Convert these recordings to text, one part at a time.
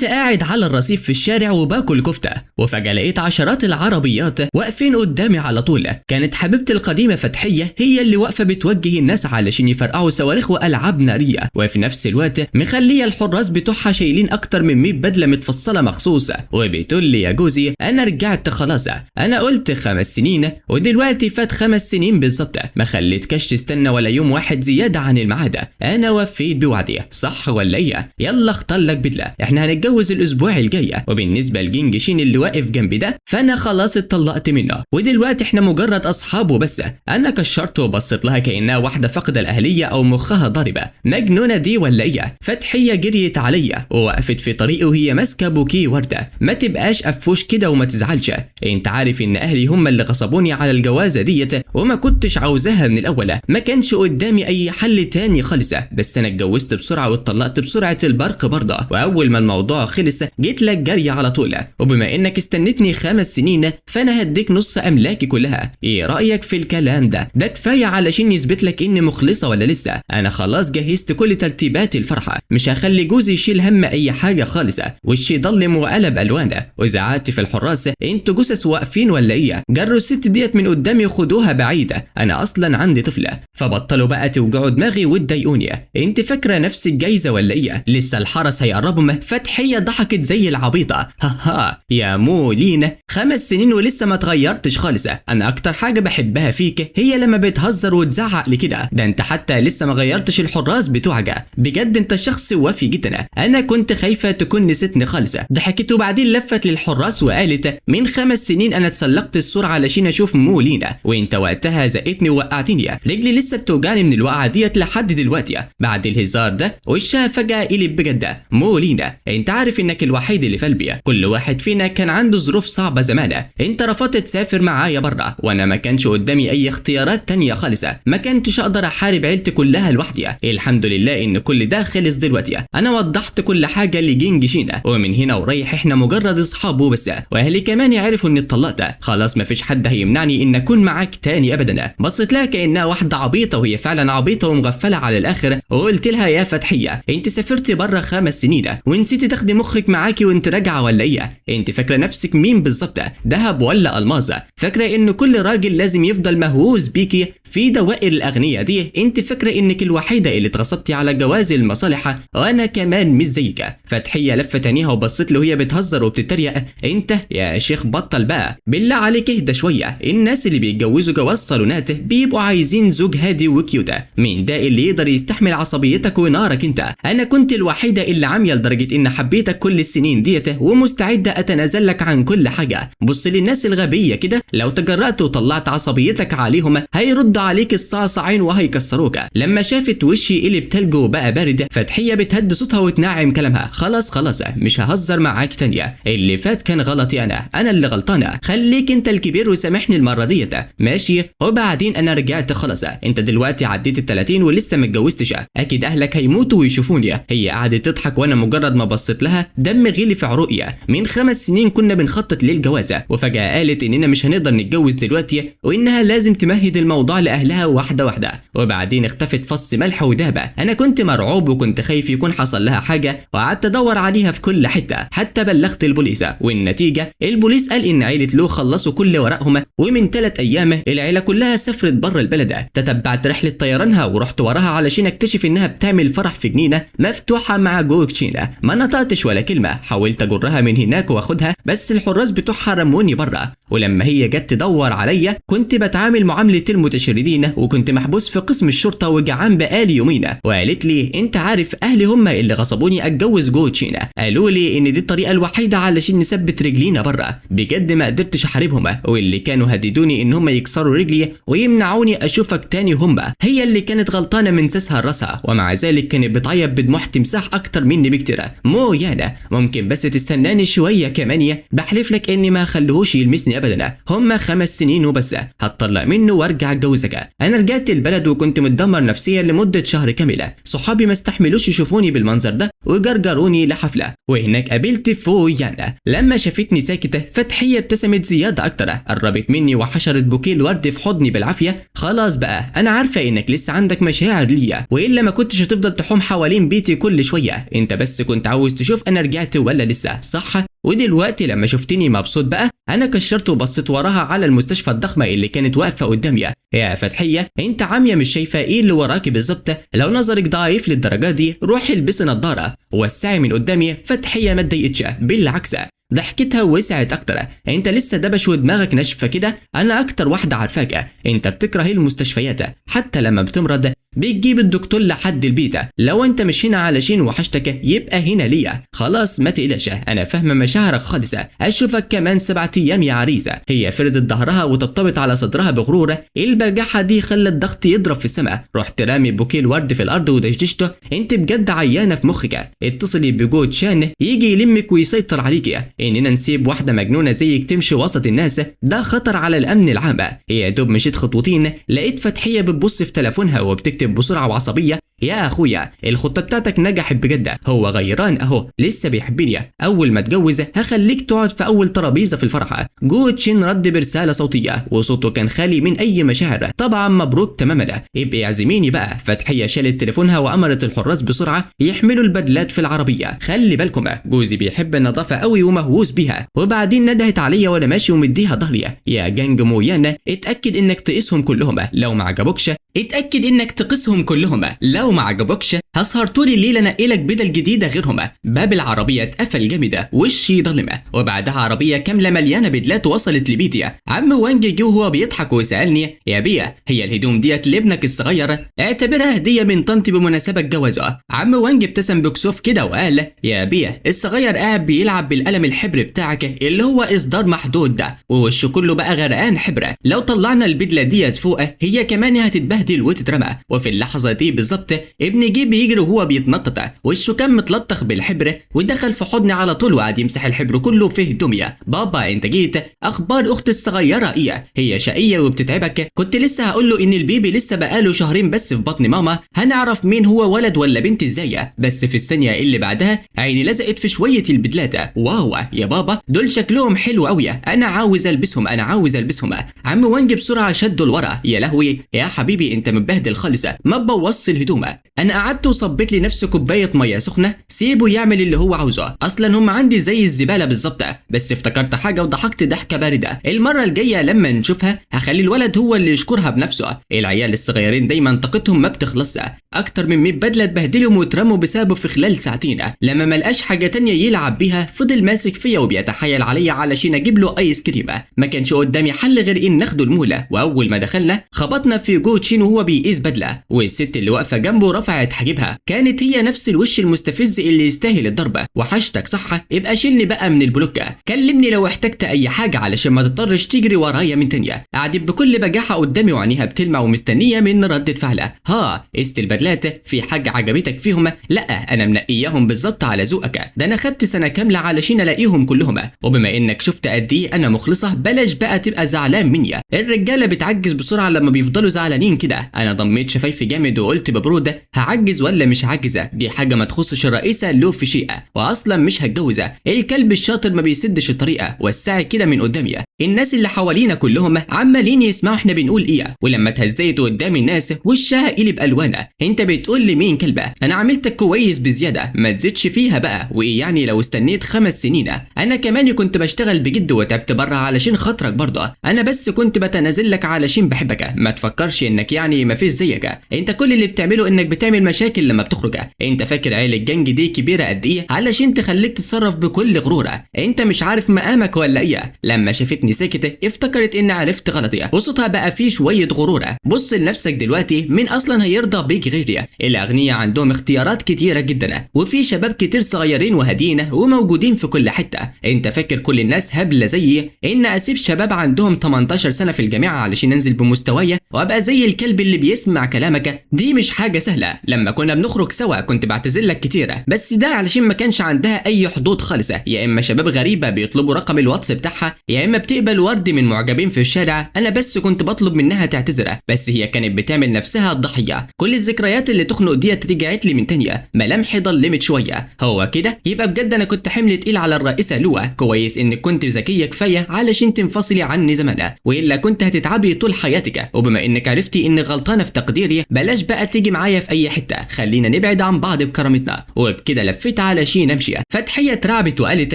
كنت قاعد على الرصيف في الشارع وباكل كفتة، وفجأة لقيت عشرات العربيات واقفين قدامي على طول. كانت حبيبتي القديمة فتحية هي اللي واقفة بتوجه الناس علشان يفرقعوا صواريخ وألعاب نارية، وفي نفس الوقت مخلية الحراس بتوعها شايلين أكتر من 100 بدلة متفصلة مخصوصة، وبتقول لي يا جوزي أنا رجعت خلاص. أنا قلت 5 سنين ودلوقتي فات 5 سنين بالظبط، ما خليتكش تستنى ولا يوم واحد زيادة عن الميعاد. أنا وفيت بوعدي، صح ولا إيه؟ يلا اختار لك بدلة، احنا هنتجوز الأسبوع الجاي. وبالنسبة لجنجشين اللي واقف جنبي ده فأنا خلاص اتطلقت منه، ودلوقتي احنا مجرد أصحاب وبس. أنا كشرت وبصيت لها كأنها واحدة فاقدة الأهلية أو مخها ضاربة، مجنونة دي ولا إيه؟ فتحية جريت عليا ووقفت في طريقي وهي ماسكة بوكيه وردة. ما تبقاش قفوش كده وما تزعلش، انت عارف ان اهلي هم اللي غصبوني على الجوازة ديت وما كنتش عاوزاها من الأول، ما كانش قدامي أي حل تاني خالص، بس أنا اتجوزت بسرعة واتطلقت بسرعة البرق برضه. وأول ما الموضوع خلص جيت لك جري على طول، وبما انك استنتني 5 سنين فانا هديك نص املاكي كلها. ايه رايك في الكلام ده؟ ده كفايه علشان يثبت لك اني مخلصه ولا لسه؟ انا خلاص جهزت كل ترتيبات الفرحه، مش هخلي جوزي يشيل هم اي حاجه خالص. وشي ضلم وقلب الوانه، وزعقت في الحراس انتوا جثث واقفين ولا ايه؟ جروا الست ديت من قدامي وخدوها بعيده، انا اصلا عندي طفله، فبطلوا بقى توجعوا دماغي وتضايقوني. انت فاكره نفسك جايزه ولا ايه؟ لسه الحرس هيقربوا. فتحيه ضحكت زي العبيطه، ها يا مولين 5 سنين ولسه ما اتغيرتش خالص. انا اكتر حاجه بحبها فيك هي لما بتهزر وتزعق لي كده، ده انت حتى لسه ما غيرتش الحراس بتوعك، بجد انت شخص وافي جدا. انا كنت خايفه تكون نسيتني خالص. ضحكت وبعدين لفت للحراس وقالت من 5 سنين انا اتسلقت السور علشان اشوف مولينا، وانت وقتها زقتني ووقعتني، رجلي لسه بتوجعني من الوقعه ديت لحد دلوقتي. بعد الهزار ده وشها فجاه قلب بجد. مولينا انت عارف انك الوحيد اللي في قلبي، كل واحد فينا كان عنده ظروف صعبه زمان، انت رفضت تسافر معايا بره وانا ما كانش قدامي اي اختيارات تانية خالص، ما كنتش اقدر احارب عيلتي كلها لوحدي. الحمد لله ان كل ده خلص دلوقتي، انا وضحت كل حاجه لجنجشين، ومن هنا ورايح احنا مجرد اصحاب وبس، واهلي كمان يعرفوا اني اتطلقت، خلاص ما فيش حد هيمنعني ان اكون معاك تاني ابدا. بصيت لها كانها واحده عبيطه، وهي فعلا عبيطه ومغفله على الاخر، وقلت لها يا فتحيه انت سافرتي بره 5 سنين ونسيتي تاخدي مخك معاكي وانت راجعه ولا ايه؟ انت فاكره نفسك مين بالظبط؟ دهب ولا الماظ؟ فاكره ان كل راجل لازم يفضل مهووس بيكي في دوائر الاغنياء دي؟ انت فاكره انك الوحيده اللي اتغصبتي على جواز المصالح، وانا كمان مش زيك. فتحيه لفت عينيها وبصت له وهي بتهزر وبتتريق، انت يا شيخ بطل بقى بالله عليك اهدى شويه، الناس اللي بيتجوزوا جواز صالونات بيبقوا عايزين زوج هادي وكيوت، مين ده اللي يقدر يستحمل عصبيتك ونارك انت؟ انا كنت الوحيده اللي عاميه لدرجه ان حبيتك كل السنين ديت ومستعده اتنازل لك عن كل حاجه. بص للناس الغبيه كده، لو تجرأت وطلعت عصبيتك عليهم هيردوا عليك الصعصعين وهيكسروك. لما شافت وشي قلب تلج وبقى بارد، فتحيه بتهدي صوتها وتنعم كلامها، خلاص مش ههزر معاك تانية، اللي فات كان غلطي، انا اللي غلطانه، خليك انت الكبير وسامحني المره ديت ماشي؟ وبعدين انا رجعت خلاص، انت دلوقتي عديت ال30 ولسه ما اتجوزتش، اكيد اهلك هيموتوا ويشوفوني. هي قعدت تضحك وانا مجرد ما بصيت لها دم غلي في عروقي. من 5 سنين كنا بنخطط للجوازه، وفجاه قالت اننا مش هنقدر نتجوز دلوقتي وانها لازم تمهد الموضوع لاهلها واحده واحده، وبعدين اختفت فص ملح ودهبه. انا كنت مرعوب وكنت خايف يكون حصل لها حاجه، وقعدت ادور عليها في كل حته، حتى بلغت البوليس، والنتيجه البوليس قال ان عيله لو خلصوا كل ورقهم، ومن 3 ايام العيله كلها سافرت بره البلد. تتبعت رحله طيرانها ورحت وراها علشان اكتشف انها بتعمل فرح في جنينه مفتوحه مع جوجشين. ما نطقتش ولا كلمه، حاولت اجرها من هناك واخدها بس الحراس بتوعها رموني بره، ولما هي جت تدور عليا كنت بتعامل معامله المتشردين، وكنت محبوس في قسم الشرطه وجعان بقالي يومين. وقالت لي انت عارف اهلي هم اللي غصبوني اتجوز جوجشين، قالوا لي ان دي الطريقه الوحيده علشان نثبت رجلينا بره، بجد ما قدرتش احاربهم، واللي كانوا هددوني ان هم يكسروا رجلي ويمنعوني اشوفك تاني هم. هي اللي كانت غلطانه من ساسها لراسها، ومع ذلك كانت بتعيط بدموع تمساح اكتر مني بكتير. مو يانا ممكن بس تستناني شويه كمان، بحلف لك اني ما خليهوش يلمسني ابدا، هما 5 سنين وبس، هتطلق منه وارجع اتجوزك. انا رجعت البلد وكنت متدمر نفسيا لمده شهر كامله، صحابي ما استحملوش يشوفوني بالمنظر ده وجرجروني لحفله، وهناك قابلت فويانا. لما شافتني ساكته فتحيه ابتسمت زياده اكتر، قربت مني وحشرت بوكيه الورد في حضني بالعافيه. خلاص بقى انا عارفه انك لسه عندك مشاعر ليا، والا ما كنتش هتفضل تحوم حوالين بيتي كل شويه، انت بس كنت عاوز تشوف انا رجعت ولا لسه، صح؟ ودلوقتي لما شفتني مبسوط بقى انا كشرت وبصيت وراها على المستشفى الضخمه اللي كانت واقفه قدامي. يا فتحيه انت عاميه مش شايفه ايه اللي وراكي بالظبط؟ لو نظرك ضعيف للدرجه دي روحي البسي نظاره وسعي من قدامي. فتحيه ما اتضايقتش، بالعكس ضحكتها وسعت اكتر. انت لسه دبش ودماغك ناشفه كده، انا اكتر واحده عارفاك، انت بتكره المستشفيات، حتى لما بتمرض بتجيب الدكتور لحد البيت. لو انت مش هنا علشان وحشتك يبقى هنا ليا، خلاص ما تقلقش انا فاهمه مشاعرك خالص. اشوفك كمان 7 ايام يا عريسه. هي فردت ظهرها وطبطبت على صدرها بغرور. البجاحه دي خلت ضغطي يضرب في السماء. رحت رامي بوكيه الورد في الارض ودشدشته. انت بجد عيانه في مخك، اتصلي بجود شان يجي يلمك ويسيطر عليكي. اننا نسيب واحده مجنونه زيك تمشي وسط الناس ده خطر على الامن العام. يا دوب مشيت خطوتين لقيت فتحيه بتبص في تليفونها وبتكتب بسرعه وعصبيه. يا اخويا الخطه بتاعتك نجحت بجد، هو غيران اهو لسه بيحبني، اول ما اتجوز هخليك تقعد في اول ترابيزه في الفرحه. جو تشين رد برساله صوتيه وصوته كان خالي من اي مشاعر. طبعا مبروك تماما، ابقي اعزميني بقى. فتحيه شالت تليفونها وامرت الحراس بسرعه يحملوا البدلات في العربيه. خلي بالكم جوزي بيحب النظافه قوي ومهووس بيها. وبعدين ندهت عليا وانا ماشي ومديها ظهري. يا جانج مويانا اتاكد انك تقيسهم كلهم، لو ما عجبكش اتاكد انك تقيسهم كلهم، لو ما عجبكش هسهر طول الليل انقلك بدل جديده غيرهم. باب العربيه اتقفل جامده وشي ضلمه، وبعدها عربيه كامله مليانه بدلات وصلت لبيتي. عم وانج جه وهو بيضحك وسالني يا بيا هي الهدوم ديت لابنك الصغير؟ اعتبرها هديه من طنطي بمناسبه جوازه. عم وانج ابتسم بكسوف كده وقال يا بيا الصغير قاعد بيلعب بالقلم الحبر بتاعك اللي هو اصدار محدود ده، ووشه كله بقى غرقان حبره. لو طلعنا البدله ديت فوق هي كمان هتتبهدل وتترمى. وفي اللحظه دي بالظبط ابني جه بيجري وهو بيتنطط، وشه كان متلطخ بالحبر ودخل في حضني على طول وقعد يمسح الحبر كله في هدومي. بابا انت جيت، اخبار اختي الصغيره ايه؟ هي شقيه وبتتعبك؟ كنت لسه هقول له ان البيبي لسه بقاله شهرين بس في بطن ماما، هنعرف مين هو ولد ولا بنت ازاي؟ بس في الثانيه اللي بعدها عيني لزقت في شويه البدلات. واو يا بابا دول شكلهم حلو قوي، انا عاوز البسهم انا عاوز البسهم. عم وانج بسرعه شدوا لورا. يا لهوي يا حبيبي انت متبهدل خالص، ما تبوظش الهدوم. انا قعدت وصبيت لنفسي كوبايه ميه سخنه، سيبه يعمل اللي هو عاوزه، اصلا هم عندي زي الزباله بالظبط. بس افتكرت حاجه وضحكت ضحكه بارده. المره الجايه لما نشوفها هخلي الولد هو اللي يشكرها بنفسه. العيال الصغيرين دايما طاقتهم ما بتخلص، اكتر من 100 بدله اتبهدلوا واترموا بسببه في خلال ساعتين. لما ملقاش حاجه تانية يلعب بيها فضل ماسك فيا وبيتحايل عليا علشان اجيب له ايس كريم. ما كانش قدامي حل غير ان ناخده الموله. واول ما دخلنا خبطنا في جو تشين وهو بيقيس بدله، والست اللي واقفه جنبه رفعت حاجبها، كانت هي نفس الوش المستفز اللي يستاهل الضربه. وحشتك صح؟ يبقى شيلني بقى من البلوكه، كلمني لو احتجت اي حاجه علشان ما تضطرش تجري ورايا من تانية. قعدت بكل بجاحه قدامي وعينيها بتلمع ومستنيه من ردة فعلها. ها قست البدلات؟ في حاجه عجبتك فيهم؟ لا انا منقياهم بالظبط على ذوقك، ده انا خدت سنه كامله علشان الاقيهم كلهم. وبما انك شفت قد ايه انا مخلصه بلاش بقى تبقى زعلان مني. الرجاله بتعجز بسرعه لما بيفضلوا زعلانين كده. انا ضميت شفايفي جامد وقلت ببروده هعجز ولا مش عاجزه؟ دي حاجه ما تخصش الرئيسه له في شيء، واصلا مش هتجوزها. الكلب الشاطر ما بيسدش الطريقه. وسعي كده من قدامي. الناس اللي حوالينا كلهم عمالين يسمعوا احنا بنقول ايه، ولما اتهزيت قدام الناس وشها قلب الوانه. انت بتقول لي مين كلبه؟ انا عملتك كويس بزياده، ما تزيدش فيها بقى. وايه يعني لو استنيت 5 سنين؟ انا كمان كنت بشتغل بجد وتعبت بره علشان خاطرك برضه، انا بس كنت بتنازل لك علشان بحبك. ما تفكرش انك يعني ما فيش زيك، انت كل اللي بتعمله انك بتعمل مشاكل لما بتخرج. انت فاكر عيله الجنج دي كبيره قد ايه علشان تخليك تتصرف بكل غرور؟ انت مش عارف مقامك ولا ايه؟ لما شافتني ساكته افتكرت ان عرفت غلطي وصوتها بقى فيه شويه غرور. بص لنفسك دلوقتي، مين اصلا هيرضى بيك غيري؟ الاغنياء عندهم اختيارات كتيره جدا، وفي شباب كتير صغيرين وهادين وموجودين في كل حته. انت فاكر كل الناس هبله زيي ان اسيب شباب عندهم 18 سنه في الجامعه علشان انزل بمستوايا وابقى زي الكلب اللي بيسمع كلامك؟ دي مش حاجه سهله. لما كنا بنخرج سوا كنت بعتذر لك كتير، بس ده علشان ما كانش عندها اي حدود خالصه. يا اما شباب غريبه بيطلبوا رقم الواتس بتاعها، يا اما بتقبل جايبه الورد من معجبين في الشارع، انا بس كنت بطلب منها تعتذر، بس هي كانت بتعمل نفسها الضحيه. كل الذكريات اللي تخنق ديت رجعت لي من تانية، ملامحي ضلمت شويه. هو كده يبقى بجد انا كنت حمل تقيل على الرئيسه لوا. كويس انك كنت ذكيه كفايه علشان تنفصلي عني زمان، والا كنت هتتعبي طول حياتك. وبما انك عرفتي اني غلطانه في تقديري، بلاش بقى تيجي معايا في اي حته، خلينا نبعد عن بعض بكرامتنا. وبكده لفيت علشان امشي. فتحيه اترعبت وقالت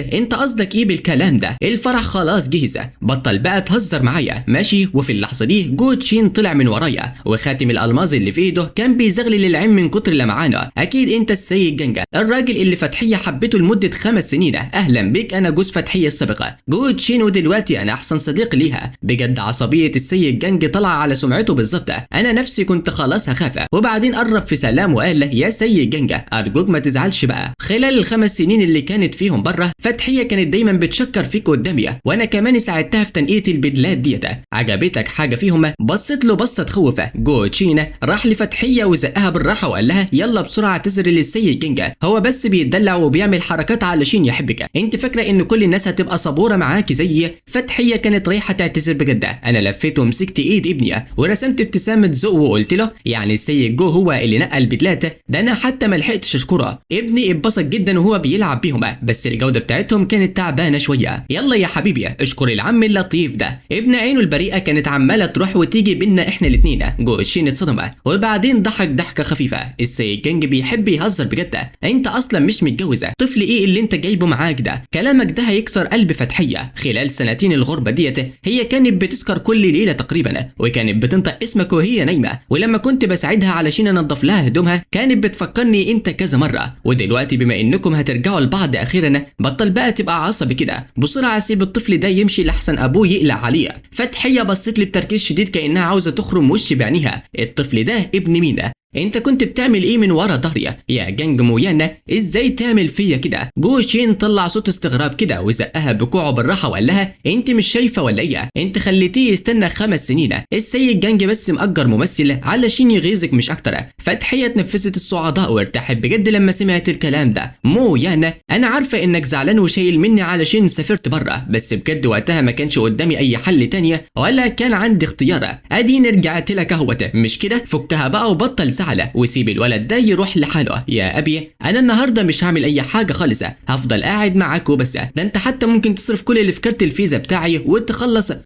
انت قصدك ايه بالكلام ده؟ الفرح خلاص جهز، بطل بقى تهزر معايا ماشي. وفي اللحظه دي جو تشين طلع من ورايا، وخاتم الالماظ اللي في ايده كان بيزغلل العين من كتر لمعانه. اكيد انت السيد جنجا، الراجل اللي فتحيه حبته لمده 5 سنين. اهلا بك، انا جوز فتحيه السابقه جو تشين، ودلوقتي انا احسن صديق ليها. بجد عصبيه السيد جنج طلع على سمعته بالظبط. انا نفسي كنت خلاص هخاف. وبعدين قرب في سلام وقال له يا سيد جنجا ارجوك ما تزعلش بقى. خلال ال5 سنين اللي كانت فيهم بره، فتحيه كانت دايما بتشكر فيك قدامي، وانا كمان ساعدتها في تنقيه البدلات ديت. عجبتك حاجه فيهم؟ بصيت له بصه تخوف. جو تشين راح لفتحيه وزقها بالراحه وقال لها يلا بسرعه اعتذري للسيد جنجا، هو بس بيتدلع وبيعمل حركات علشان يحبك. انت فاكره ان كل الناس هتبقى صبوره معاكي زيي؟ فتحيه كانت رايحه تعتذر بجد. انا لفيت ومسكت ايد ابني ورسمت ابتسامه ذوق وقلت له يعني السيد جو هو اللي نقى البدلات؟ ده انا حتى ما لحقتش اشكره. ابني اتبسط جدا وهو بيلعب بيهم، بس الجوده بتاعتهم كانت تعبانه شويه. يلا يا حبيبي اشكر العم اللطيف ده. ابن عينه البريئه كانت عماله تروح وتيجي بينا احنا الاثنين. جو تشين اتصدم وبعدين ضحك ضحكه خفيفه. السيد جنج بيحب يهزر بجد. انت اصلا مش متجوزه، طفل ايه اللي انت جايبه معاك ده؟ كلامك ده هيكسر قلب فتحيه. خلال سنتين الغربه ديت هي كانت بتسكر كل ليله تقريبا، وكانت بتنطق اسمك وهي نايمه، ولما كنت بساعدها علشان انضف لها هدومها كانت بتفكرني انت كذا مره. ودلوقتي بما انكم هترجعوا لبعض اخيرا، بطل بقى تبقى عصبي كده، بسرعه سيب الطفل ده يمشي لحسن ابوه يقلق عليه. فتحيه بصت لي بتركيز شديد كانها عاوزه تخرم وشي بعينيها. الطفل ده ابن مين؟ انت كنت بتعمل ايه من ورا ظهري يا جنج مويانا؟ ازاي تعمل فيا كده؟ جو تشين طلع صوت استغراب كده وزقها بكوعه بالراحه وقال لها انت مش شايفه ولا ايه؟ انت خليتيه يستنى 5 سنين. السيد جنج بس مأجر ممثل علشان يغيظك مش اكتر. فتحيه اتنفست الصعداء وارتاحت بجد لما سمعت الكلام ده. مويانا انا عارفه انك زعلان وشايل مني علشان سافرت بره، بس بجد وقتها ما كانش قدامي اي حل تانية ولا كان عندي اختيار. اديني رجعت لك اهوت، مش كده؟ فكها بقى وبطل زعله وسيب الولد ده يروح لحاله. يا ابي انا النهارده مش هعمل اي حاجه خالص، هفضل قاعد معاك وبس. ده انت حتى ممكن تصرف كل اللي في كارت الفيزا بتاعي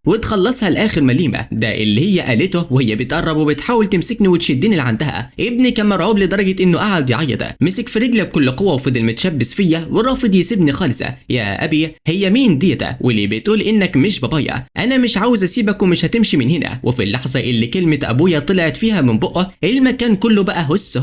وتخلصها لاخر مليمه. ده اللي هي قالته وهي بتقرب وبتحاول تمسكني وتشدني لعندها. ابني كان مرعوب لدرجه انه قعد يعيط، مسك في رجلي بكل قوه وفضل متشبس فيا ورافض يسيبني خالص. يا ابي هي مين ديت واللي بتقول انك مش بابايا؟ انا مش عاوز اسيبك ومش هتمشي من هنا. وفي اللحظه اللي كلمه ابويا طلعت فيها من بقه المكان كله بقى هس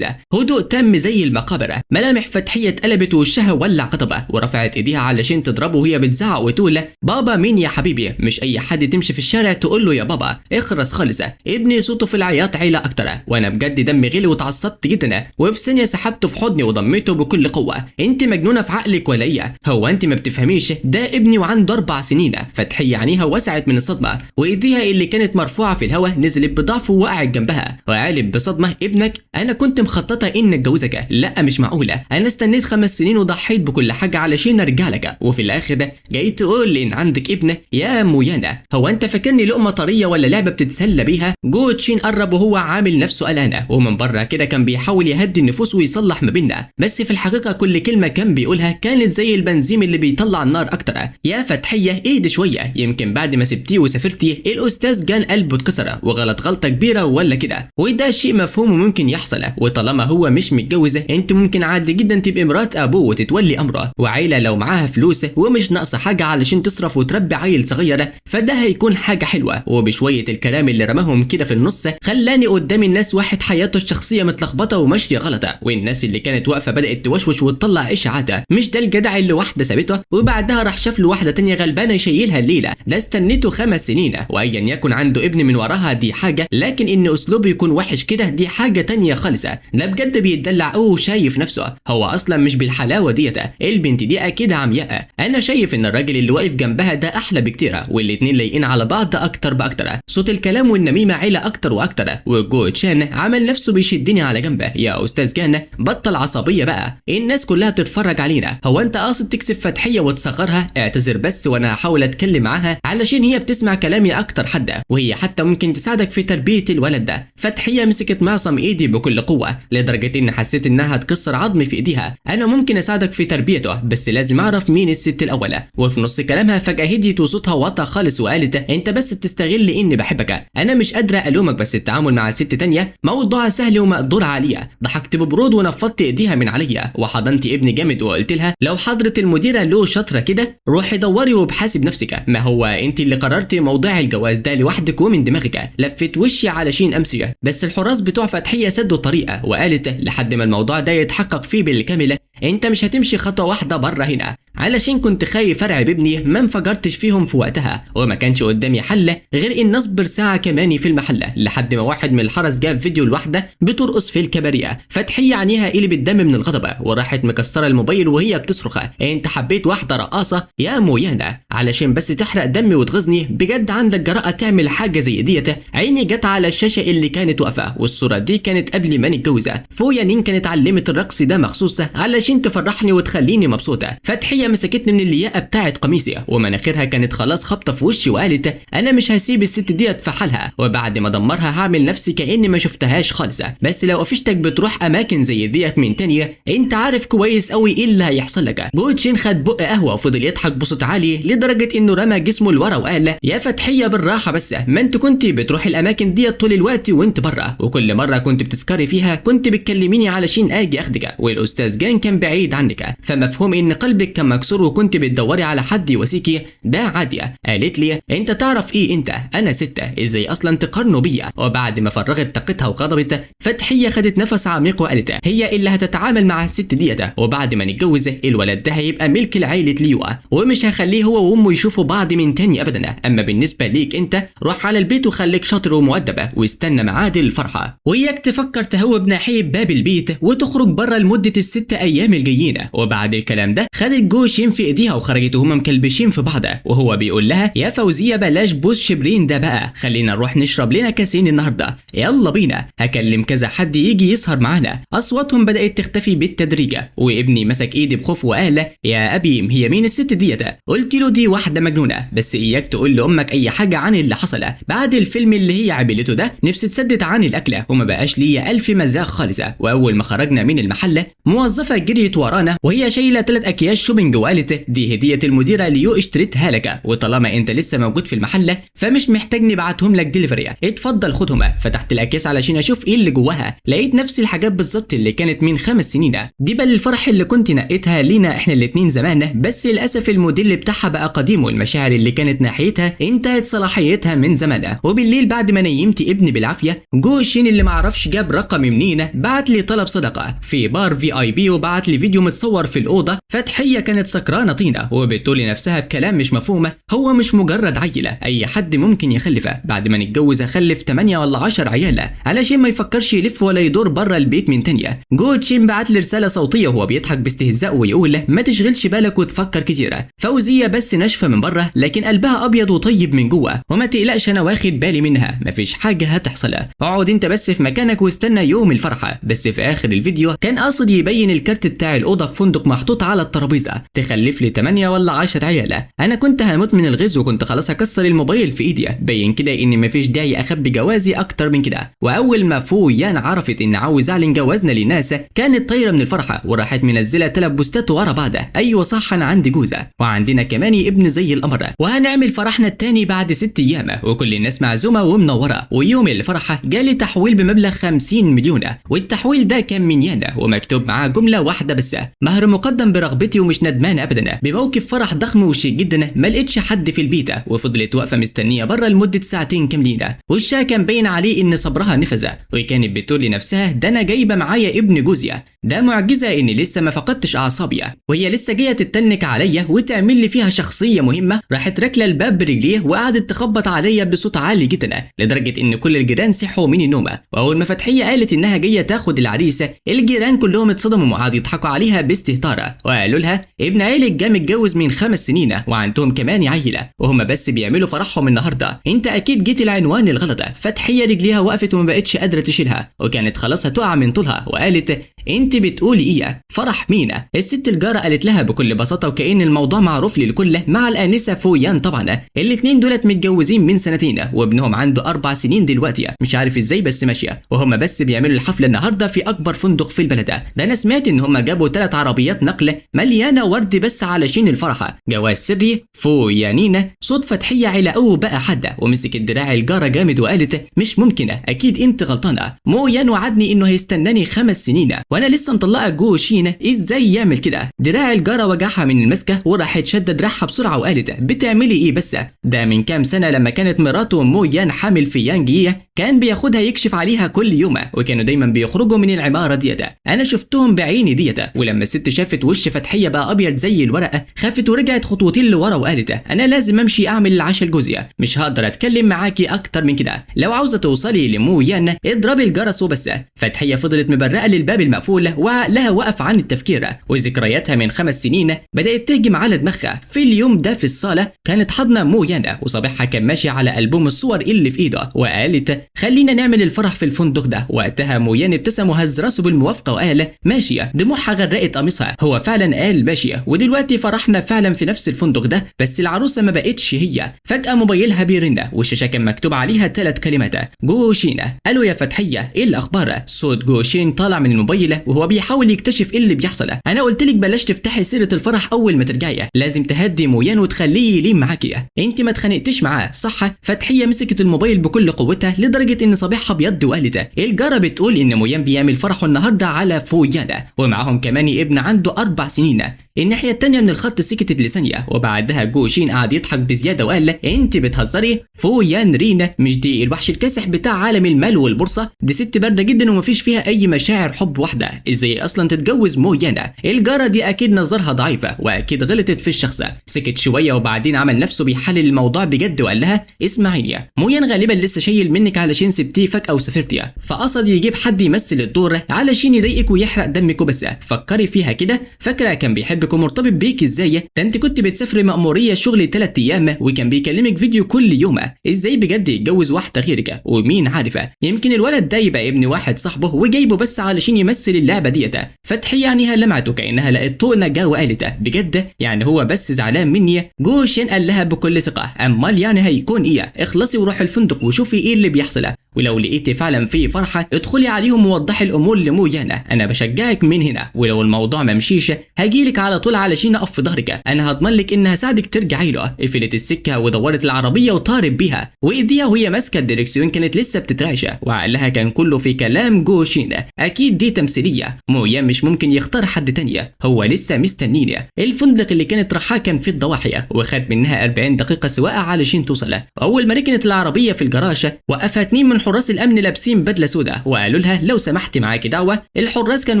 هدوء تام زي المقابر. ملامح فتحيه اتقلبت ووشها ولع غضب ورفعت ايديها علشان تضربه وهي بتزعق وتقول بابا مين يا حبيبي؟ مش اي حد تمشي في الشارع تقول له يا بابا، اخرس خالص. ابني صوته في العياط عيله اكتر، وانا بجد دمي غلي واتعصبت جدا، وفي ثانيه سحبته في حضني وضميته بكل قوه. انت مجنونه في عقلك ولا ايه؟ هو انت ما بتفهميش؟ ده ابني وعنده 4 سنين. فتحيه عينيها وسعت من الصدمه وايديها اللي كانت مرفوعه في الهواء نزلت بضعف ووقعت جنبها وقالت بصدمه ابنك؟ انا كنت مخططه ان اتجوزك. لا مش معقوله، انا استنيت 5 سنين وضحيت بكل حاجه علشان ارجع لك، وفي الاخر جاي تقول لي ان عندك ابن؟ يا مويانا هو انت فاكرني لقمه طريه ولا لعبه بتتسلى بيها؟ جو تشين قرب وهو عامل نفسه قلقان، ومن بره كده كان بيحاول يهدي النفوس ويصلح ما بيننا، بس في الحقيقه كل كلمه كان بيقولها كانت زي البنزين اللي بيطلع النار اكتر. يا فتحيه اهدي شويه، يمكن بعد ما سبتيه وسافرتي الاستاذ جان قلبه اتكسر غلطه كبيره ولا كده، وده شيء مفهوم وممكن يحصل. وطالما هو مش متجوز انت ممكن عادي جدا تبقي مرات ابوه وتتولي امره، وعيله لو معاها فلوس ومش ناقصه حاجه علشان تصرف وتربي عيل صغير فده هيكون حاجه حلوه. وبشويه الكلام اللي رماهم كده في النص خلاني قدام الناس واحد حياته الشخصيه متلخبطه وماشيه غلط، والناس اللي كانت واقفه بدات توشوش وتطلع اشاعات. مش ده الجدع اللي واحده سابته وبعدها راح شاف له واحده تانية غلبانه يشيلها الليله؟ ده استنيته 5 سنين، وايا يكن عنده ابن من وراها دي حاجه، لكن ان اسلوبه يكون وحش كده دي حاجه حاجة تانية خالص، ده بجد بيتدلع أو شايف نفسه، هو أصلا مش بالحلاوة ديت، البنت دي أكيد عمياء. أنا شايف إن الراجل اللي واقف جنبها ده أحلى بكتير، والاتنين لايقين على بعض أكتر بأكتر، صوت الكلام والنميمة عيلة أكتر وأكتر. وجو تشان عمل نفسه بيشدني على جنبه. يا أستاذ جان بطل عصبية بقى، الناس كلها بتتفرج علينا، هو أنت قاصد تكسب فتحية وتصغرها؟ اعتذر بس وأنا هحاول أتكلم معاها علشان هي بتسمع كلامي أكتر حد، وهي حتى ممكن تساعدك في تربية الولد ده. فتحية مسكت معصم إيدي بكل قوة لدرجة إن حسيت إنها هتكسر عظمي في إيديها. أنا ممكن أساعدك في تربيته بس لازم أعرف مين الست الأول. وفي نص كلامها فجأة هديت وصوتها وطى خالص وقالت أنت بس بتستغل إني بحبك، أنا مش قادرة ألومك بس التعامل مع ست تانية موضوع سهل ومقدور عليه. ضحكت ببرود ونفضت إيديها من عليا وحضنت ابني جامد وقلت لها لو حضرة المديرة له شاطرة كده روحي دوري وبحاسب نفسك، ما هو أنت اللي قررتي موضوع الجواز ده لوحدك ومن دماغك. لفت وشي علشان أمشي بس الحراس بتوع فتحية سدوا طريقة وقالت لحد ما الموضوع ده يتحقق فيه بالكامل انت مش هتمشي خطوة واحدة بره هنا. علشان كنت خايف ارعب ابني ما انفجرتش فيهم في وقتها، وما كانش قدامي حل غير ان اصبر ساعة كمان في المحل لحد ما واحد من الحرس جاب فيديو الواحدة بترقص في الكباريه. فتحية عينيها قلبت دم من الغضب وراحت مكسرة الموبايل وهي بتصرخ انت حبيت واحدة رقاصة يا مويانا علشان بس تحرق دمي وتغزني؟ بجد عندك جرأة تعمل حاجة زي ديت؟ عيني جت على الشاشة اللي كانت واقفة والصورة دي كانت قبل ما نتجوز. فويا نين كانت علمت الرقص ده مخصوص علشان تفرحني وتخليني مبسوطة. فتحية مسكتني من اللياقة بتاعت قميصي ومناخيرها كانت خلاص خبطة في وشي وقالت انا مش هسيب الست ديت في حالها، وبعد ما دمرها هعمل نفسي كأني ما شفتهاش خالص. بس لو قفشتك بتروح اماكن زي ديت من تانية انت عارف كويس قوي ايه اللي هيحصل لك. جو تشين خد بق قهوة وفضل يضحك بصوت عالي لدرجة انه رمى جسمه لورا وقال يا فتحية بالراحة بس، ما انت كنت بتروحي الاماكن ديت طول الوقت وانت بره، وكل مرة كنت بتسكري فيها كنت بتكلميني علشان اجي اخدك، والاستاذ جان كان بعيد عنك، فمفهوم ان قلبك كان مكسور وكنت بتدوري على حد يواسيكي ده عادي. قالت لي انت تعرف ايه انت، انا ستة ازاي اصلا تقارنوا بيا؟ وبعد ما فرغت طاقتها وغضبت فتحية خدت نفس عميق وقالت هي اللي هتتعامل مع الست ديت، وبعد ما نتجوز الولد ده هيبقى ملك العيلة ليوا ومش هخليه هو وامه يشوفوا بعض من تاني ابدا. اما بالنسبة ليك انت روح على البيت وخليك شاطر ومؤدب واستنى ميعاد الفرحة، وياك تفكر تهوب ناحية باب البيت وتخرج بره لمدة ال6 ايام الجايين. وبعد الكلام ده خدت جو شين في ايديها وخرجت وهما مكلبشين في بعض وهو بيقول لها يا فوزية بلاش بوس شبرين ده بقى، خلينا نروح نشرب لنا كاسين النهارده، يلا بينا هكلم كذا حد يجي يسهر معانا. اصواتهم بدأت تختفي بالتدريج وابني مسك ايدي بخوف وقال يا ابي هي مين الست ديت؟ قلت له دي واحدة مجنونة بس اياك تقول لامك اي حاجة عن اللي حصل. بعد الفيلم اللي هي عملته ده نفسي اتسدت عن الاكله وما بقاش ليا الف مزاج خالص. واول ما خرجنا من المحل موظفة جريت ورانا وهي شايلة 3 اكياس شوبينج وقالت دي هدية المديرة ليو اشتريتها لك، وطالما انت لسه موجود في المحل فمش محتاج نبعتهم لك ديليفري، اتفضل خدهم. فتحت الاكياس علشان اشوف ايه اللي جواها لقيت نفس الحاجات بالظبط اللي كانت من 5 سنين، دي بل الفرح اللي كنت نقيتها لينا احنا الاتنين زمان، بس للاسف الموديل بتاعها بقى قديم والمشاعر اللي كانت ناحيتها انتهت صلاحيتها من زمان. وبالليل بعد ما نيمت ابني بالعافيه جو شين اللي معرفش جاب رقم منين بعت لي طلب صدقه في بار VIP وبعت لي فيديو متصور في الاوضه. فتحيه كانت سكرانه طينه وبتقول لنفسها بكلام مش مفهومه هو مش مجرد عيله، اي حد ممكن يخلفه، بعد ما نتجوز اخلف 8 ولا 10 عيال علشان ما يفكرش يلف ولا يدور بره البيت من تانية. جو تشين بعت لي رساله صوتيه وهو بيضحك باستهزاء ويقول ما تشغلش بالك وتفكر كتير، فوزيه بس ناشفه من بره لكن قلبها ابيض وطيب من جوه، وما تقلقش انا واخد بالي منها مفيش حاجه هتحصل، اقعد انت بس في مكانك واستنى يوم الفرحه. بس في اخر الفيديو كان قاصد يبين الكارت بتاع الاوضه في فندق محطوط على الترابيزه تخلف لي 8 ولا 10 عيال. انا كنت هموت من الغز وكنت خلاص هكسر الموبايل في ايدي، بين كده ان مفيش داعي اخبي جوازي اكتر من كده. واول ما فويان عرفت ان عاوز اعلن جوازنا للناس كانت طايره من الفرحه وراحت منزله 3 بوستات ورا بعض، ايوه صح انا عندي جوزه وعندنا كمان ابن زي القمر وهنعمل فرحنا التاني بعد 6 ايام وكل الناس معزومه ومنوره. ويوم الفرحه جالي تحويل بمبلغ 50 مليون والتحويل ده كان من يانا ومكتوب معاه جمله واحده بس مهر مقدم برغبتي ومش ندمان ندمانه ابدا. بموقف فرح ضخم وشيك جدا ما لقيتش حد في البيت، وفضلت واقفه مستنيه بره لمده ساعتين كاملين. وشها كان باين عليه ان صبرها نفذ، وكانت بتقول لنفسها ده انا جايبه معايا ابن جوزيا، ده معجزه اني لسه ما فقدتش اعصابي، وهي لسه جايه تتنك عليا وتعمل لي فيها شخصيه مهمه. راحت راكله الباب برجليه وقعدت تخبط عليا بصوت عالي جدا لدرجه ان كل الجيران صحوا من النوم. واول ما فتحيه قالت انها جايه تاخد العريس، الجيران كلهم اتصدموا وقعدوا يضحكوا عليها باستهتار، وقالوا لها ابن عيلك جه متجوز من 5 سنين وعندهم كمان عيله، وهم بس بيعملوا فرحهم النهارده، انت اكيد جيت العنوان الغلط. فتحيه رجليها وقفت وما بقتش قادره تشيلها، وكانت خلاص هتقع من طولها، وقالت انت بتقولي ايه؟ فرح مين؟ الست الجاره قالت لها بكل بساطه وكأن الموضوع معروف للكل مع الانسه فويان. طبعا الاثنين دولت متجوزين من 2 سنين وابنهم عنده 4 سنين دلوقتي، مش عارف ازاي بس ماشيه، وهم بس بيعملوا الحفله النهارده في اكبر فندق في البلد. ده انا سمعت ان هم جابوا 3 عربيات نقل مليانه ورد بس علشان الفرحه، جواز سري فويانين. صوت فتحيه علقوه بقى حد، ومسك الدراع الجاره جامد وقالت مش ممكنه، اكيد انت غلطانه، مويان وعدني انه هيستناني 5 سنين وانا لسه مطلقه جوشين، ازاي يعمل كده؟ دراع الجاره وجعها من المسكه وراحت شدت دراعها بسرعه وقالت بتعملي ايه بس؟ ده من كام سنه لما كانت مراته مويان حامل في يانجيه كان بياخدها يكشف عليها كل يوم، وكانوا دايما بيخرجوا من العماره ديت، انا شفتهم بعيني ديت. ولما الست شافت وش فتحيه بقى ابيض زي الورقه خافت ورجعت خطوتين لورا وقالت انا لازم امشي اعمل العشاء لجوزيا، مش هقدر اتكلم معاكي اكتر من كده، لو عاوزه توصلي لمويان اضربي الجرس وبس. فتحيه فضلت مبرقه للباب المقفول وعقلها وقف عن التفكير، وذكرياتها من 5 سنين بدات تهجم على دماغها. في اليوم ده في الصاله كانت حاضنه مويان، وصباحها كان ماشي على البوم الصور اللي في ايده، وقالت خلينا نعمل الفرح في الفندق ده. وقتها مويان ابتسم وهز راسه بالموافقه وقال ماشيه. دموعها غرقت قميصها، هو فعلا قال ماشيه، ودلوقتي فرحنا فعلا في نفس الفندق ده، بس العروسه ما بقتش هي. فجاه موبايلها بيرن والشاشه كان مكتوب عليها 3 كلمات جوشين. الو يا فتحيه ايه الاخبار؟ صوت جوشين طالع من الموبايل وهو بيحاول يكتشف ايه اللي بيحصل. انا قلت لك بلاش تفتحي سيره الفرح اول ما ترجعي، لازم تهدي مويان وتخليه يلين معاكي، انت ما اتخانقتيش معاه صح؟ فتحيه مسكت الموبايل بكل قوتها لدرجه ان صباحها بيض وقالت الجاره بتقول ان مويان بيعمل فرحه النهارده على فويان، ومعاهم كمان ابن عنده 4 سنين. الناحيه التانيه من الخط سكتت لثانيه، وبعدها جوشين قعد يضحك بزياده وقال انت بتهزري؟ فويان رينا مش دي الوحش الكاسح بتاع عالم المال والبورصه؟ دي ست بارده جدا ومفيش فيها اي مشاعر حب واحده، ازاي اصلا تتجوز مويان؟ الجاره دي اكيد نظرها ضعيفه واكيد غلطت في الشخص. سكت شويه وبعدين عمل نفسه بيحلل الموضوع بجد وقال لها اسمعيني، مويان غالبا لسه شايل منك علشان سبتيه فجاه وسافرتي، فقصد يجيب حد يمثل الدور علشان يضايقك ويحرق دمك وبس. فكري فيها كده، فاكره كان بيحبك ومرتبط بيك ازاي؟ ده انت كنت بتسافري مأموريه شغل 3 ايام وكان بيكلمك فيديو كل يوم، ازاي بجد يتجوز واحده غيرك؟ ومين عارفه يمكن الولد ده يبقى ابن واحد صاحبه وجايبه بس علشان يمثل اللعبه ديت. فتحيه عينيها لمعت وكانها لقت طوق نجاه وقالت بجد يعني هو بس زعلان مني؟ جوشين قال لها بكل ثقه امال يعني هيكون ايه؟ اخلصي وروحي الفندق وشوفي ايه اللي بيحصل، ولو لقيتي فعلا في فرحه ادخلي عليهم ووضحي الامور لمويان، انا بشجعك من هنا، ولو الموضوع ما مشيش هجيلك على طول علشان اقف في ظهرك، انا هضمن لك ان هساعدك ترجعي له. قفلت السكه ودورت العربيه وطارت بيها، وايديها وهي ماسكه الدركسيون كانت لسه بتترعش، وعقلها كان كله في كلام جوشين، اكيد دي تمثيليه، مويان مش ممكن يختار حد تانية، هو لسه مستنيني. الفندق اللي كانت رايحاه كان في الضواحي وخد منها 40 دقيقه سواقه علشان توصل. اول ما ركنت العربيه في الجراج وقفها 2 من حراس الامن لابسين بدله سوداء وقالوا لها لو سمحتي معاكي دعوه. الحراس كان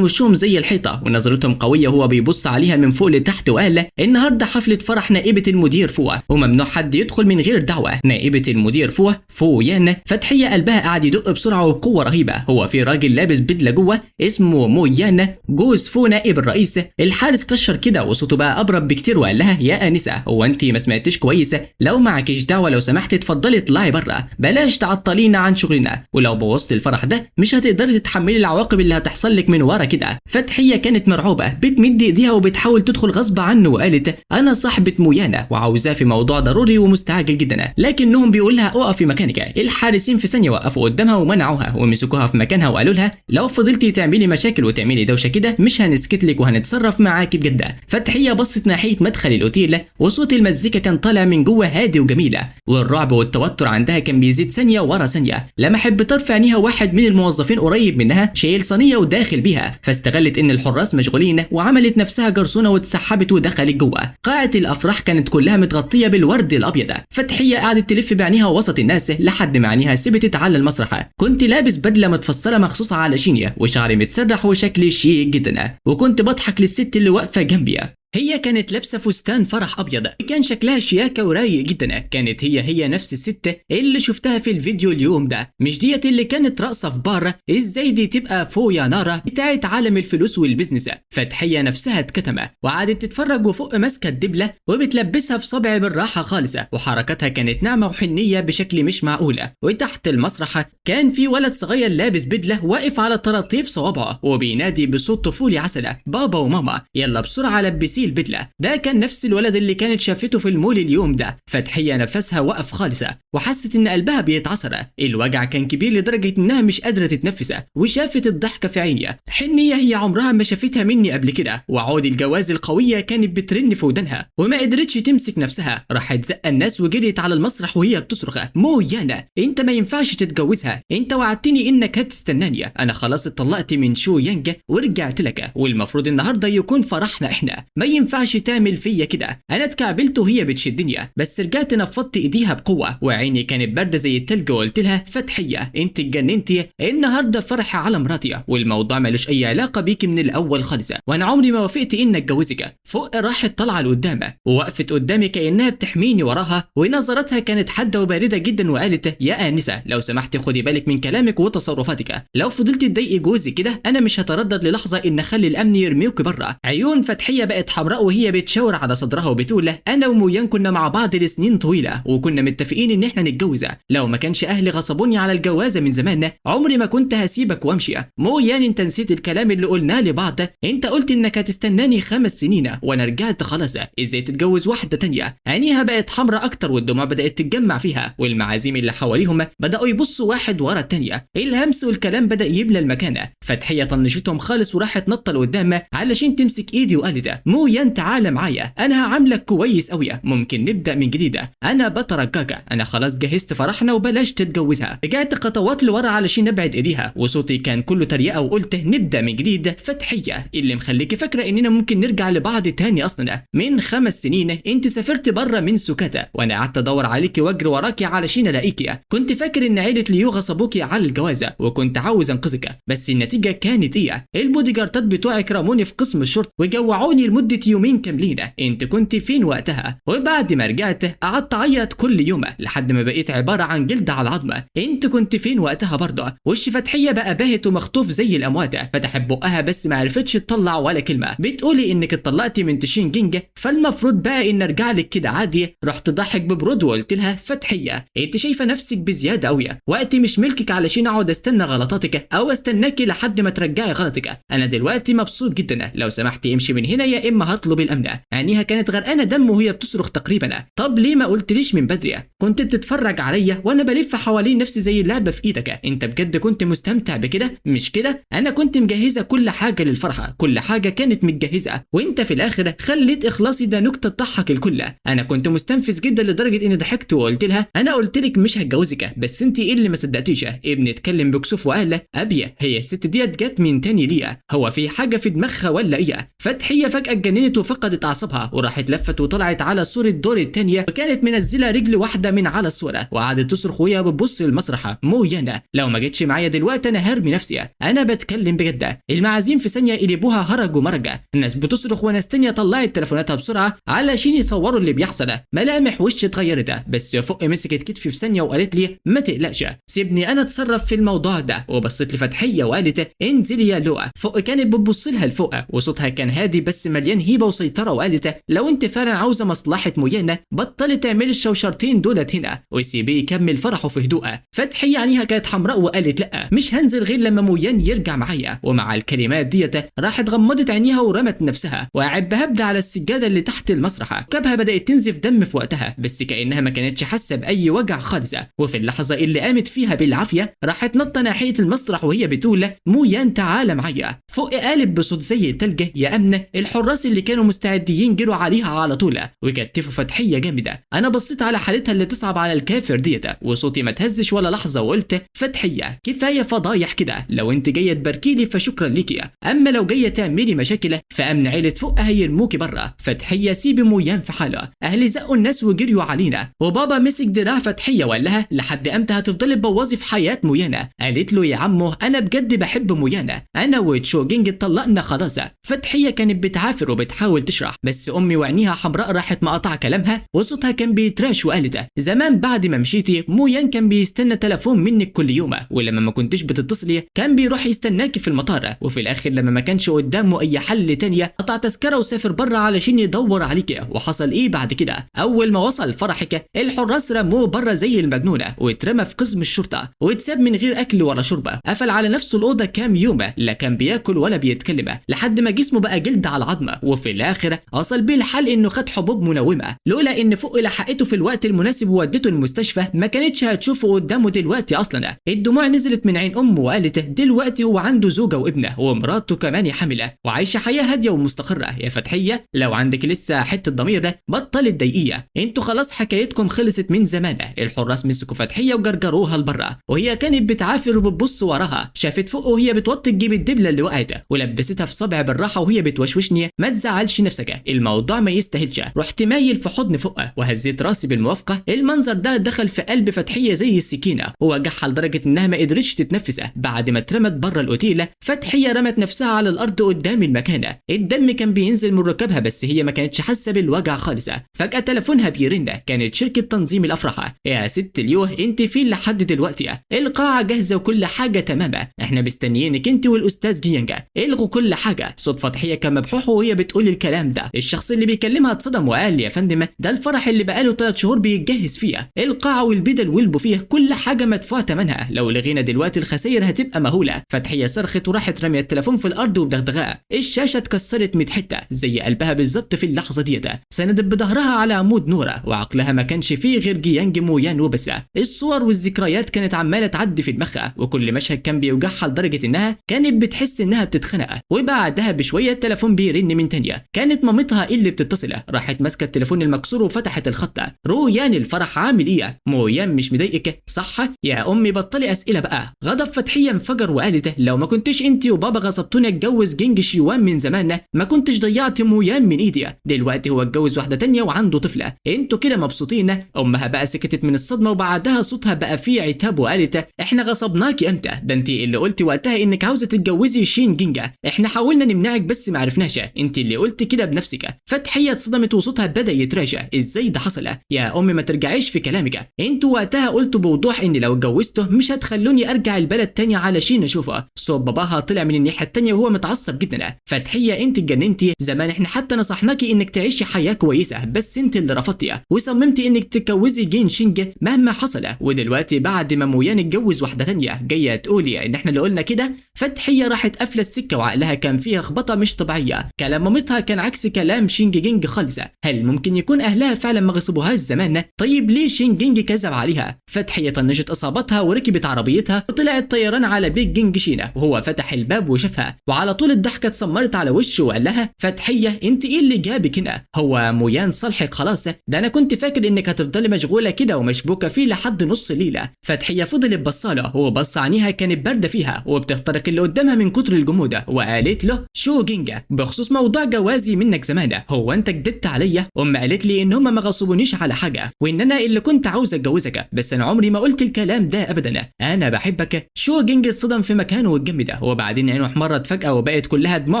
وشهم زي الحيطه ونظرتهم قويه وهو بيبص عليها من فوق لتحت وقال النهارده حفله فرح نائبه المدير فوه وممنوع حد يدخل من غير دعوه. نائبه المدير فويان. فتحيه قلبها قاعد يدق بسرعه وبقوه رهيبه، هو في راجل لابس بدله جوه اسمه مويان جوز فو نائب الرئيس. الحارس كشر كده وصوته بقى ابرد بكتير وقال لها يا انسه هو انت ما سمعتيش كويس؟ لو معكيش دعوه لو سمحتي اتفضلي اطلعي بره، بلاش تعطلينا عن شغلنا، ولو بوظت الفرح ده مش هتقدري تتحملي العواقب اللي هتحصل لك من ورا كده. فتحيه كانت مرعوبه بتمد ايديها وبتحاول تدخل غصب عنه وقالت انا صاحبه مويانا وعاوزاه في موضوع ضروري ومستعجل جدا، لكنهم بيقول لها اقفي مكانك. الحارسين في ثانيه وقفوا قدامها ومنعوها ومسكوها في مكانها وقالوا لها لو فضلتي تعملي مشاكل وتعملي دوشه كده مش هنسكت لك وهنتصرف معاكي بجد. فتحيه بصت ناحيه مدخل الاوتيل وصوت المزيكا كان طالع من جوه هادي وجميله، والرعب والتوتر عندها كان بيزيد ثانيه ورا ثانيه لمحت بطرف عينيها واحد من الموظفين قريب منها شايل صينيه وداخل بيها، فاستغلت ان الحراس مشغولين وعملت نفسها جرسونه واتسحبت ودخلت جوه. قاعه الافراح كانت كلها متغطيه بالورد الابيض. فتحيه قعدت تلف بعينيها وسط الناس لحد ما عينيها ثبتت على المسرح. كنت لابس بدله متفصله مخصوصه علشاني وشعري متسرح وشكلي شيك جدا، وكنت بضحك للست اللي واقفه جنبي. هي كانت لابسه فستان فرح ابيض كان شكلها شياكه ورايق جدا. كانت هي نفس الست اللي شفتها في الفيديو اليوم ده، مش ديت اللي كانت راقصه في بار ازاي دي تبقى فوق يا ناره بتاعت عالم الفلوس والبيزنس. فتحيه نفسها اتكتمه وقعدت تتفرج وفوق ماسكه الدبله وبتلبسها في صبع بالراحه خالصه، وحركاتها كانت ناعمه وحنيه بشكل مش معقوله. وتحت المسرح كان في ولد صغير لابس بدله واقف على طراطيف صوابعه وبينادي بصوت طفولي عسله: بابا وماما يلا بسرعه لبسي البدله. ده كان نفس الولد اللي كانت شافته في المول اليوم ده. فتحيه نفسها وقف خالصه وحست ان قلبها بيتعصر. الوجع كان كبير لدرجه انها مش قادره تتنفس، وشافت الضحكه في عينيها. حنيه هي عمرها ما شافتها مني قبل كده، وعود الجواز القويه كانت بترن في ودانها وما قدرتش تمسك نفسها. راحت زق الناس وجريت على المسرح وهي بتصرخ: مويانا انت ما ينفعش تتجوزها، انت وعدتني انك هتستناني، انا خلاص اتطلقت من شو يانج ورجعت لك، والمفروض النهارده يكون فرحنا احنا، ما ينفعش تعمل فيا كده. انا اتكعبلت وهي بتشدني بس رجعت نفضت ايديها بقوه وعيني كانت بارده زي التلج وقلت لها: فتحيه انت اتجننتي، النهارده فرح على مراتي والموضوع ملوش اي علاقه بيكي من الاول خالص، وانا عمري ما وافقت ان اتجوزك. فوق راحت طالعه لقدام ووقفت قدامي كانها بتحميني وراها، ونظرتها كانت حاده وبارده جدا وقالت: يا انسه لو سمحتي خدي بالك من كلامك وتصرفاتك، لو فضلتي تضايقي جوزي كده انا مش هتردد للحظه ان اخلي الامن يرميوك بره. عيون فتحيه بقت حمراء وهي بتشاور على صدرها وبتقول له: انا ومويان كنا مع بعض لسنين طويله وكنا متفقين ان احنا نتجوز، لو ما كانش اهلي غصبوني على الجوازه من زمان عمري ما كنت هسيبك وامشي. مويان انت نسيت الكلام اللي قلناه لبعض، انت قلت انك هتستناني 5 سنين وانا رجعت خلاص، ازاي تتجوز واحده تانية؟ عينيها بقت حمراء اكتر والدموع بدات تتجمع فيها، والمعازيم اللي حواليهم بداوا يبصوا واحد ورا التانية. الهمس والكلام بدا يملى المكان. فتحيه طنشتهم خالص وراحت نطه لقدام علشان تمسك ايدي وقالت: مويان تعالى معايا، انا هعاملك كويس قوي، ممكن نبدا من جديد، انا بترجاك، انا خلاص جهزت فرحنا وبلاش تتجوزها. رجعت خطوات لورا علشان ابعد ايديها وصوتي كان كله تريقه وقلت: نبدا من جديد. فتحيه اللي مخليكي فاكره اننا ممكن نرجع لبعض تاني؟ اصلا من 5 سنين انت سافرت بره من سوكاتا وانا قعدت ادور عليكي واجري وراكي علشان الاقيكي، كنت فاكر ان عيله ليو غصبوكي على الجوازه وكنت عاوز انقذك، بس النتيجه كانت ايه؟ البودي جاردات بتوعك رموني في قسم الشرطه وجوعوني لمده يومين كاملين، انت كنت فين وقتها؟ وبعد ما رجعت قعدت اعيط كل يوم لحد ما بقيت عباره عن جلد على عظمه، انت كنت فين وقتها برضه؟ وش فتحيه بقى باهت ومخطوف زي الاموات، فتحت بقها بس ما عرفتش تطلع ولا كلمه. بتقولي انك اتطلقتي من تشين جينج فالمفروض بقى ان ارجع لك كده عادي. رحت ضحك ببرود وقلت لها: فتحيه انت شايفه نفسك بزياده قوي، وقتي مش ملكك علشان اقعد استنى غلطاتك او استناكي لحد ما ترجعي غلطك، انا دلوقتي مبسوط جدا، لو سمحتي امشي من هنا يا اما هطلب الامن. عينيها كانت غرقانه دم وهي بتصرخ تقريبا: طب ليه ما قلتليش من بدري؟ كنت بتتفرج عليا وانا بلف حوالين نفسي زي اللعبه في ايدك، انت بجد كنت مستمتع بكده؟ مش كده؟ انا كنت مجهزه كل حاجه للفرحه، كل حاجه كانت متجهزه، وانت في الاخر خليت اخلاصي ده نكته تضحك الكل. انا كنت مستنفذ جدا لدرجه اني ضحكت وقلت لها: انا قلت لك مش هتجوزك، بس انت ايه اللي ما صدقتيش؟ ابني اتكلم بكسوف وقال: ابيه هي الست ديت جت من تاني ليا، هو في حاجه في دماغها ولا ايه؟ فتحيه فجاه اتجننت وفقدت اعصابها وراحت لفت وطلعت على صوره الدور الثانيه وكانت منزله رجل واحده من على الصوره وقعدت تصرخ وهي بتبص للمسرح: مويانا لو ما جتش معايا دلوقتي انا هرمي نفسي، انا بتكلم بجد. المعازيم في ثانيه قلبوها هرج ومرجه، الناس بتصرخ وناس تانيه طلعت تليفوناتها بسرعه علشان يصوروا اللي بيحصل. ملامح وشي اتغيرت بس فوق مسكت كتفي في ثانيه وقالت لي: ما تقلقش سيبني انا اتصرف في الموضوع ده. وبصت لفتحيه وقالت: انزلي يا لؤى. فوق كانت بتبص لها لفوق وصوتها كان هادي بس مليان هيبه وسيطره وقالت: لو انت فعلا عاوزه مصلحه مويانا بطلي تعملي الشوشرتين دولت هنا وسيبيه يكمل فرحه في هدوء. فتحيه عينيها كانت حمراء وقالت: لا مش هنزل غير لما مويان يرجع معايا. ومع الكلمات ديت راحت غمضت عينيها ورمت نفسها وقعت بهبده على السجاده اللي تحت المسرح. كبها بدات تنزف دم في وقتها بس كانها ما كانتش حاسه باي وجع خالص. وفي اللحظه اللي قامت فيها بالعافيه راحت نطه ناحيه المسرح وهي بتقول: مويان تعالى معايا. فوق قالب بصوت زي التلج: يا امنه الحراس اللي كانوا مستعدين جروا عليها على طول وكتفوا فتحيه جامده. انا بصيت على حالتها اللي تصعب على الكافر ديت وصوتي ما تهزش ولا لحظه وقلت فتحيه كفايه فضايح كده، لو انت جايه تباركيلي فشكرا ليكي، اما لو جايه تعملي مشاكل فامن عيله فوق هيرموكي بره. فتحيه سيبي مويان في حاله، اهلي زقوا الناس وجريوا علينا وبابا مسك دراع فتحيه وقال لها لحد امتى هتفضلي تبوظي في حياه مويانا؟ قالت له يا عمو انا بجد بحب مويانا، انا وتشو جينج اتطلقنا خلاص. فتحيه كانت بتعافر وبتحاول تشرح بس امي وعينيها حمراء راحت مقاطع كلامها وصوتها كان بيتراش وقالت زمان بعد ما مشيتي مويان كان بيستنى تليفون منك كل يوم، ولما ما كنتش بتتصلي كان بيروح يستناكي في المطار، وفي الاخر لما ما كانش قدامه اي حل تانية قطع تذكره وسافر بره علشان يدور عليكي. وحصل ايه بعد كده؟ اول ما وصل فرحك الحراس رموه بره زي المجنونه واترمى في قسم الشرطه واتساب من غير اكل ولا شربه، قفل على نفسه الاوضه كام يوم لا كان بياكل ولا بيتكلم لحد ما جسمه بقى جلد على عظمه، وفي الاخر وصل بيه الحال انه خد حبوب منومه. لولا ان فوق لحقته في الوقت المناسب وودته المستشفى ما كانتش هتشوفه قدامه دلوقتي اصلا. الدموع نزلت من عين امه وقالت دلوقتي هو عنده زوجه وابنه ومراته كمان حامله وعايشه حياه هاديه ومستقره. يا فتحيه لو عندك لسه حته ضمير بطلت ضيقيه، انتوا خلاص حكايتكم خلصت من زمان. الحراس مسكوا فتحيه وجرجروها لبره وهي كانت بتعافر وبتبص وراها، شافت فوق وهي بتوطي تجيب الدبله اللي وقعت ولبستها في صبع بالراحه وهي بتوشوشني ما تزعلش نفسك الموضوع ما يستاهلش. رحت مايل في حضن فوقها وهزيت راسي بالموافقه. المنظر ده دخل في قلب فتحيه زي السكينه ووجعها لدرجه انها ما قدرتش تتنفس. بعد ما اترمت بره الاوتيل فتحيه رمت نفسها على الارض قدام المكان، الدم كان بينزل من ركبها بس هي ما كانتش حاسه بالوجع خالص. فجاه تليفونها بيرن، كانت شركه تنظيم الافراح. يا ست اليوه انت فين لحد دلوقتي؟ القاعه جاهزه وكل حاجه تمام، احنا مستنيينك انت والاستاذ جيانجا، الغوا كل حاجه. صوت فتحيه كان مبحوح وهي بتقول الكلام ده. الشخص اللي بيكلمها اتصدم وقال يا فندم ده الفرح اللي بقاله 3 شهور بيتجهز فيه، القاعه والبدل والبوفيه كل حاجه مدفوعه ثمنها، لو لغينا دلوقتي الخسائر هتبقى مهوله. فتحيه صرخت وراحت رميت التليفون في الارض وبدغدغاه، الشاشه اتكسرت 100 حته زي قلبها بالظبط في اللحظه ديت. سندت بظهرها على عمود نوره وعقلها ما كانش فيه غير جيانج مويان وبس. الصور والذكريات كانت عماله تعدي في دماغها وكل مشهد كان بيوجعها لدرجه انها كانت بتحس انها بتتخنق. وبعدها بشويه التليفون بيرن من تانية، كانت مامتها اللي بتتصل، راحت ماسكه التليفون المكسور وفتحت الخط. رويان الفرح عامل ايه؟ مويان مش مضايقك صح؟ يا امي بطلي اسئله بقى. غضب فتحيه انفجر وقالت لو ما كنتش انت وبابا غصبتوني اتجوز جينج شيوان من زمان ما كنتش ضيعت مويان من ايدي، دلوقتي هو اتجوز واحده تانية وعنده طفله، انتوا كده مبسوطين؟ امها بقى سكتت من الصدمه وبعدها صوتها بقى فيه عتاب وقالت احنا غصبناكي امتى؟ ده انت اللي قلتي وقتها انك عاوزه تتجوزي شين جينجا، احنا حاولنا نمنعك بس ما عرفناش، انت اللي قلت كده بنفسك. فتحيه اتصدمت وصوتها بدا يتراشى، ازاي ده حصل؟ يا امي ما ترجعيش في كلامك، انتوا وقتها قلتوا بوضوح ان لو اتجوزته مش هتخلوني ارجع البلد تاني علشان اشوفه. صوت باباها طلع من الناحيه التانيه وهو متعصب جدا. فتحيه انت اتجننتي، زمان احنا حتى نصحناكي انك تعيشي حياه كويسه بس انت اللي رفضتي وصممتي انك تتجوزي جين شينج مهما حصل، ودلوقتي بعد ما مويان اتجوز واحده تانيه جايه تقولي ان احنا اللي قلنا كده؟ فتحيه راحت قافله السكه وعقلها كان فيها لخبطه مش طبيعيه، كلام مامتها كان عكس كلام شينج جينج خالص. هل ممكن يكون اهلها فعلا ما غصبوهاش زمان؟ طيب ليه شينج جينج كذب عليها؟ فتحيه طنشت اصابتها وركبت عربيتها وطلعت طيران على بيت جينج شينا وهو فتح الباب وشافها وعلى طول الضحكه اتسمرت على وشه وقال لها فتحيه انت ايه اللي جابك هنا؟ هو مويان صالحك خلاص؟ ده انا كنت فاكر انك هتفضلي مشغوله كده ومشبوكه فيه لحد نص الليله. فتحيه فضلت بصاله وبص عينيها كانت بارده فيها وبتخترق اللي قدامها من كتر الجمود وقالت له شو جينجا بخصوص موضوع جوازي منك زمان، هو انت كدبت عليا؟ قالت لي ان هم ما غصبونيش على حاجه وان انا اللي كنت عاوز اتجوزك، بس انا عمري ما قلت الكلام ده ابدا، انا بحبك. شو جينج اتصدم في مكانه واتجمد وبعدين عينه احمرت فجاه وبقت كلها دموع